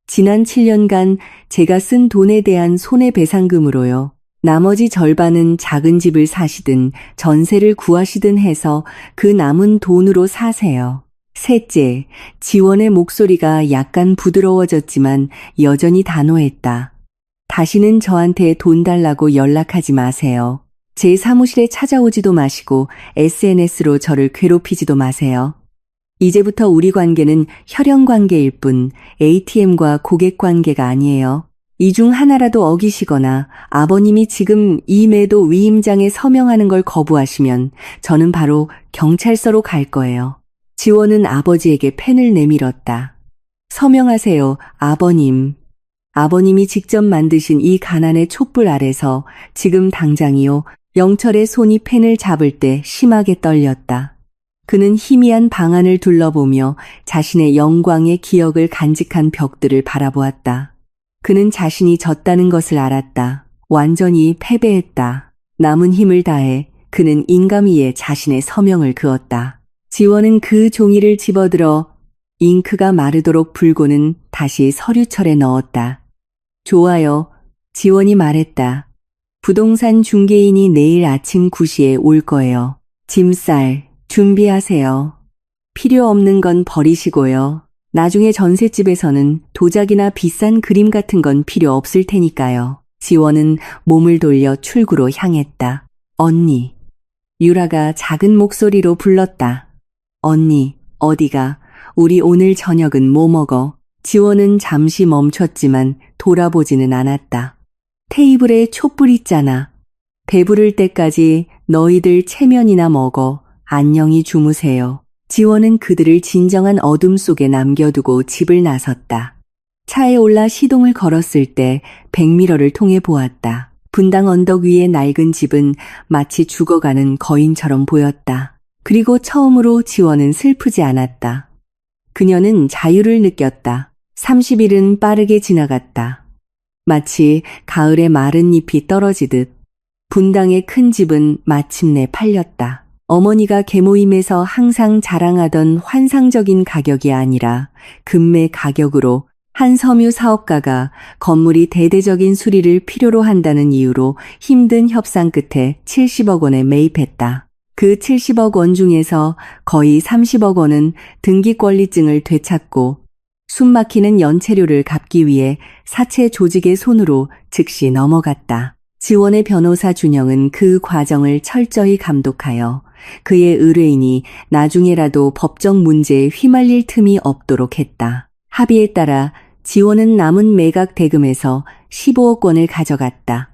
지난 7년간 제가 쓴 돈에 대한 손해배상금으로요. 나머지 절반은 작은 집을 사시든 전세를 구하시든 해서 그 남은 돈으로 사세요. 셋째, 지원의 목소리가 약간 부드러워졌지만 여전히 단호했다. 다시는 저한테 돈 달라고 연락하지 마세요. 제 사무실에 찾아오지도 마시고 SNS로 저를 괴롭히지도 마세요. 이제부터 우리 관계는 혈연 관계일 뿐 ATM과 고객 관계가 아니에요. 이 중 하나라도 어기시거나 아버님이 지금 이 매도 위임장에 서명하는 걸 거부하시면 저는 바로 경찰서로 갈 거예요. 지원은 아버지에게 펜을 내밀었다. 서명하세요, 아버님. 아버님이 직접 만드신 이 가난의 촛불 아래서 지금 당장이요. 영철의 손이 펜을 잡을 때 심하게 떨렸다. 그는 희미한 방안을 둘러보며 자신의 영광의 기억을 간직한 벽들을 바라보았다. 그는 자신이 졌다는 것을 알았다. 완전히 패배했다. 남은 힘을 다해 그는 인감 위에 자신의 서명을 그었다. 지원은 그 종이를 집어들어 잉크가 마르도록 불고는 다시 서류철에 넣었다. 좋아요. 지원이 말했다. 부동산 중개인이 내일 아침 9시에 올 거예요. 짐쌀 준비하세요. 필요 없는 건 버리시고요. 나중에 전셋집에서는 도자기나 비싼 그림 같은 건 필요 없을 테니까요. 지원은 몸을 돌려 출구로 향했다. 언니. 유라가 작은 목소리로 불렀다. 언니, 어디가? 우리 오늘 저녁은 뭐 먹어? 지원은 잠시 멈췄지만 돌아보지는 않았다. 테이블에 촛불 있잖아. 배부를 때까지 너희들 체면이나 먹어. 안녕히 주무세요. 지원은 그들을 진정한 어둠 속에 남겨두고 집을 나섰다. 차에 올라 시동을 걸었을 때 백미러를 통해 보았다. 분당 언덕 위의 낡은 집은 마치 죽어가는 거인처럼 보였다. 그리고 처음으로 지원은 슬프지 않았다. 그녀는 자유를 느꼈다. 30일은 빠르게 지나갔다. 마치 가을에 마른 잎이 떨어지듯 분당의 큰 집은 마침내 팔렸다. 어머니가 계모임에서 항상 자랑하던 환상적인 가격이 아니라 금매 가격으로 한 섬유 사업가가 건물이 대대적인 수리를 필요로 한다는 이유로 힘든 협상 끝에 70억 원에 매입했다. 그 70억 원 중에서 거의 30억 원은 등기권리증을 되찾고 숨막히는 연체료를 갚기 위해 사채 조직의 손으로 즉시 넘어갔다. 지원의 변호사 준영은 그 과정을 철저히 감독하여 그의 의뢰인이 나중에라도 법적 문제에 휘말릴 틈이 없도록 했다. 합의에 따라 지원은 남은 매각 대금에서 15억 원을 가져갔다.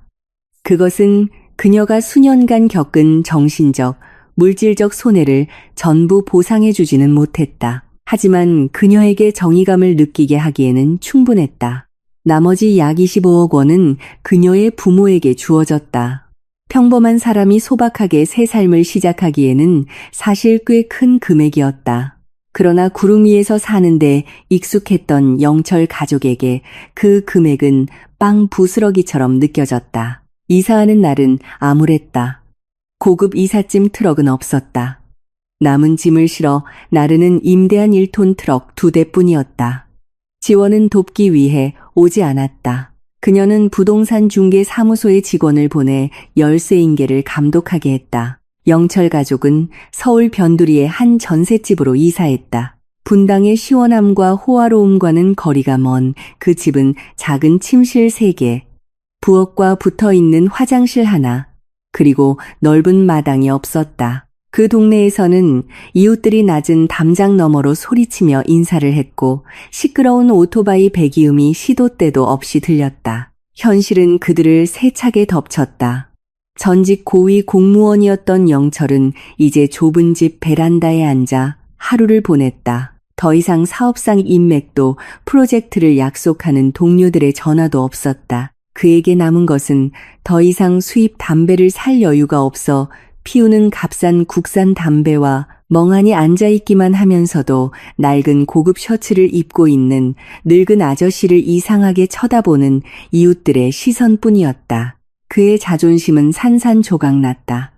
그것은 그녀가 수년간 겪은 정신적, 물질적 손해를 전부 보상해주지는 못했다. 하지만 그녀에게 정의감을 느끼게 하기에는 충분했다. 나머지 약 25억 원은 그녀의 부모에게 주어졌다. 평범한 사람이 소박하게 새 삶을 시작하기에는 사실 꽤 큰 금액이었다. 그러나 구름 위에서 사는데 익숙했던 영철 가족에게 그 금액은 빵 부스러기처럼 느껴졌다. 이사하는 날은 암울했다. 고급 이삿짐 트럭은 없었다. 남은 짐을 실어 나르는 임대한 1톤 트럭 2대뿐이었다. 지원은 돕기 위해 오지 않았다. 그녀는 부동산 중개 사무소의 직원을 보내 열쇠 인계를 감독하게 했다. 영철 가족은 서울 변두리의 한 전셋집으로 이사했다. 분당의 시원함과 호화로움과는 거리가 먼 그 집은 작은 침실 3개, 부엌과 붙어있는 화장실 하나, 그리고 넓은 마당이 없었다. 그 동네에서는 이웃들이 낮은 담장 너머로 소리치며 인사를 했고 시끄러운 오토바이 배기음이 시도 때도 없이 들렸다. 현실은 그들을 세차게 덮쳤다. 전직 고위 공무원이었던 영철은 이제 좁은 집 베란다에 앉아 하루를 보냈다. 더 이상 사업상 인맥도 프로젝트를 약속하는 동료들의 전화도 없었다. 그에게 남은 것은 더 이상 수입 담배를 살 여유가 없어 피우는 값싼 국산 담배와 멍하니 앉아있기만 하면서도 낡은 고급 셔츠를 입고 있는 늙은 아저씨를 이상하게 쳐다보는 이웃들의 시선뿐이었다. 그의 자존심은 산산조각났다.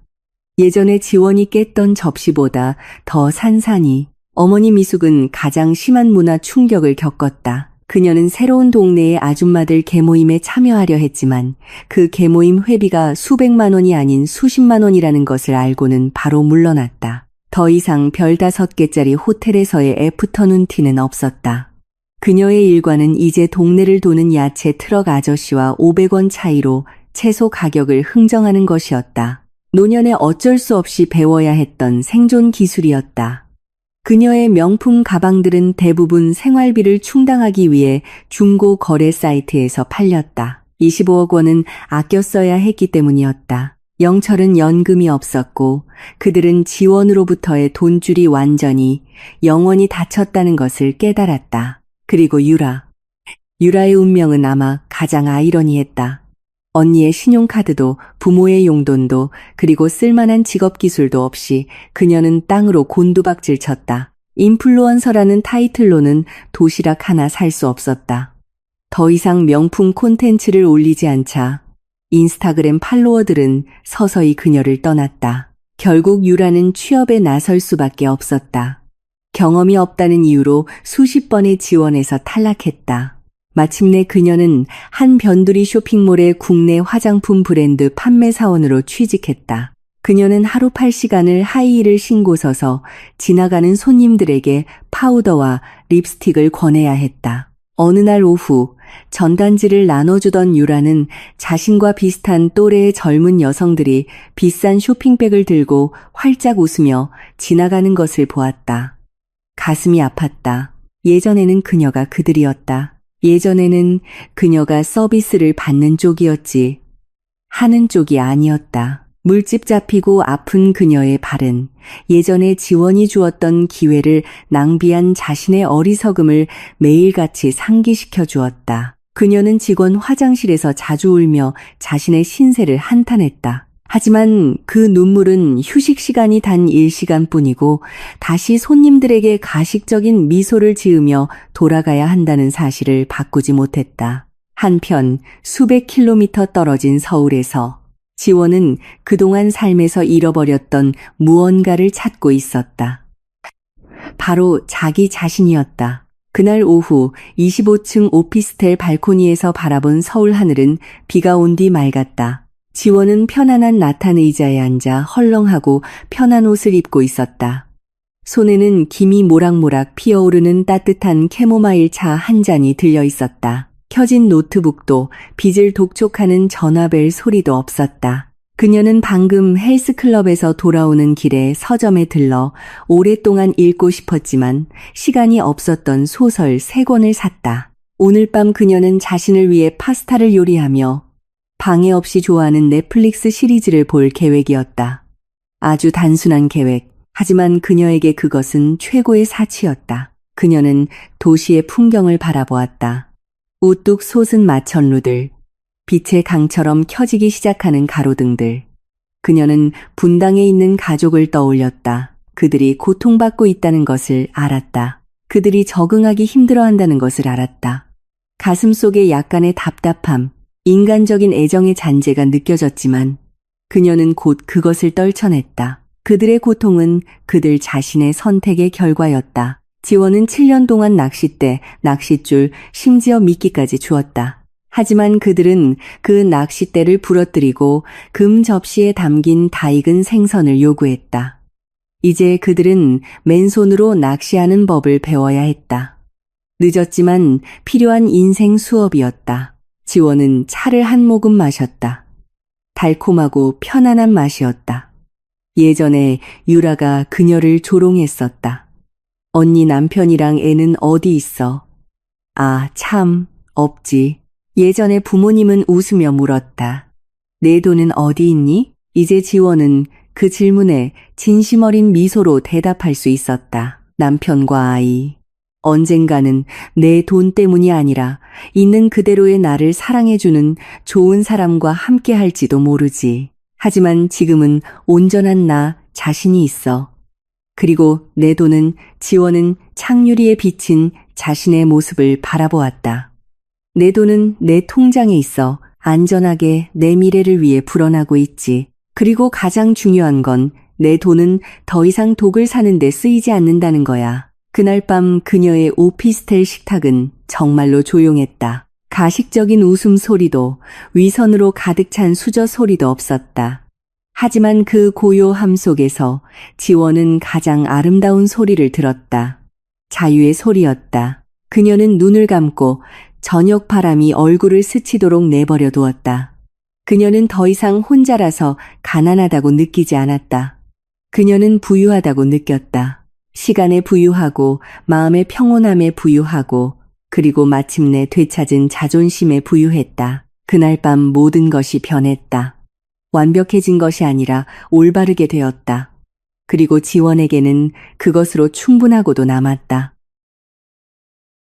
예전에 지원이 깼던 접시보다 더 산산이. 어머니 미숙은 가장 심한 문화 충격을 겪었다. 그녀는 새로운 동네의 아줌마들 계모임에 참여하려 했지만 그 계모임 회비가 수백만 원이 아닌 수십만 원이라는 것을 알고는 바로 물러났다. 더 이상 별 5개짜리 호텔에서의 애프터눈 티는 없었다. 그녀의 일과는 이제 동네를 도는 야채 트럭 아저씨와 500원 차이로 채소 가격을 흥정하는 것이었다. 노년에 어쩔 수 없이 배워야 했던 생존 기술이었다. 그녀의 명품 가방들은 대부분 생활비를 충당하기 위해 중고 거래 사이트에서 팔렸다. 25억 원은 아껴 써야 했기 때문이었다. 영철은 연금이 없었고 그들은 지원으로부터의 돈줄이 완전히 영원히 닫혔다는 것을 깨달았다. 그리고 유라의 운명은 아마 가장 아이러니했다. 언니의 신용카드도 부모의 용돈도 그리고 쓸만한 직업기술도 없이 그녀는 땅으로 곤두박질 쳤다. 인플루언서라는 타이틀로는 도시락 하나 살 수 없었다. 더 이상 명품 콘텐츠를 올리지 않자 인스타그램 팔로워들은 서서히 그녀를 떠났다. 결국 유라는 취업에 나설 수밖에 없었다. 경험이 없다는 이유로 수십 번의 지원에서 탈락했다. 마침내 그녀는 한 변두리 쇼핑몰의 국내 화장품 브랜드 판매사원으로 취직했다. 그녀는 하루 8시간을 하이힐을 신고 서서 지나가는 손님들에게 파우더와 립스틱을 권해야 했다. 어느 날 오후 전단지를 나눠주던 유라는 자신과 비슷한 또래의 젊은 여성들이 비싼 쇼핑백을 들고 활짝 웃으며 지나가는 것을 보았다. 가슴이 아팠다. 예전에는 그녀가 그들이었다. 예전에는 그녀가 서비스를 받는 쪽이었지 하는 쪽이 아니었다. 물집 잡히고 아픈 그녀의 발은 예전에 지원이 주었던 기회를 낭비한 자신의 어리석음을 매일같이 상기시켜 주었다. 그녀는 직원 화장실에서 자주 울며 자신의 신세를 한탄했다. 하지만 그 눈물은 휴식 시간이 단 1시간뿐이고 다시 손님들에게 가식적인 미소를 지으며 돌아가야 한다는 사실을 바꾸지 못했다. 한편 수백 킬로미터 떨어진 서울에서 지원은 그동안 삶에서 잃어버렸던 무언가를 찾고 있었다. 바로 자기 자신이었다. 그날 오후 25층 오피스텔 발코니에서 바라본 서울 하늘은 비가 온 뒤 맑았다. 지원은 편안한 나탄 의자에 앉아 헐렁하고 편한 옷을 입고 있었다. 손에는 김이 모락모락 피어오르는 따뜻한 캐모마일 차 한 잔이 들려 있었다. 켜진 노트북도 빛을 독촉하는 전화벨 소리도 없었다. 그녀는 방금 헬스클럽에서 돌아오는 길에 서점에 들러 오랫동안 읽고 싶었지만 시간이 없었던 소설 3권을 샀다. 오늘 밤 그녀는 자신을 위해 파스타를 요리하며 방해 없이 좋아하는 넷플릭스 시리즈를 볼 계획이었다. 아주 단순한 계획. 하지만 그녀에게 그것은 최고의 사치였다. 그녀는 도시의 풍경을 바라보았다. 우뚝 솟은 마천루들, 빛의 강처럼 켜지기 시작하는 가로등들. 그녀는 분당에 있는 가족을 떠올렸다. 그들이 고통받고 있다는 것을 알았다. 그들이 적응하기 힘들어한다는 것을 알았다. 가슴 속에 약간의 답답함, 인간적인 애정의 잔재가 느껴졌지만 그녀는 곧 그것을 떨쳐냈다. 그들의 고통은 그들 자신의 선택의 결과였다. 지원은 7년 동안 낚싯대, 낚싯줄, 심지어 미끼까지 주었다. 하지만 그들은 그 낚싯대를 부러뜨리고 금 접시에 담긴 다 익은 생선을 요구했다. 이제 그들은 맨손으로 낚시하는 법을 배워야 했다. 늦었지만 필요한 인생 수업이었다. 지원은 차를 한 모금 마셨다. 달콤하고 편안한 맛이었다. 예전에 유라가 그녀를 조롱했었다. 언니 남편이랑 애는 어디 있어? 아, 참, 없지. 예전에 부모님은 웃으며 물었다. 내 돈은 어디 있니? 이제 지원은 그 질문에 진심 어린 미소로 대답할 수 있었다. 남편과 아이. 언젠가는 내 돈 때문이 아니라 있는 그대로의 나를 사랑해주는 좋은 사람과 함께 할지도 모르지. 하지만 지금은 온전한 나 자신이 있어. 그리고 내 돈은 지원은 창유리에 비친 자신의 모습을 바라보았다. 내 돈은 내 통장에 있어 안전하게 내 미래를 위해 불어나고 있지. 그리고 가장 중요한 건 내 돈은 더 이상 독을 사는 데 쓰이지 않는다는 거야. 그날 밤 그녀의 오피스텔 식탁은 정말로 조용했다. 가식적인 웃음소리도 위선으로 가득 찬 수저 소리도 없었다. 하지만 그 고요함 속에서 지원은 가장 아름다운 소리를 들었다. 자유의 소리였다. 그녀는 눈을 감고 저녁 바람이 얼굴을 스치도록 내버려 두었다. 그녀는 더 이상 혼자라서 가난하다고 느끼지 않았다. 그녀는 부유하다고 느꼈다. 시간에 부유하고 마음의 평온함에 부유하고 그리고 마침내 되찾은 자존심에 부유했다. 그날 밤 모든 것이 변했다. 완벽해진 것이 아니라 올바르게 되었다. 그리고 지원에게는 그것으로 충분하고도 남았다.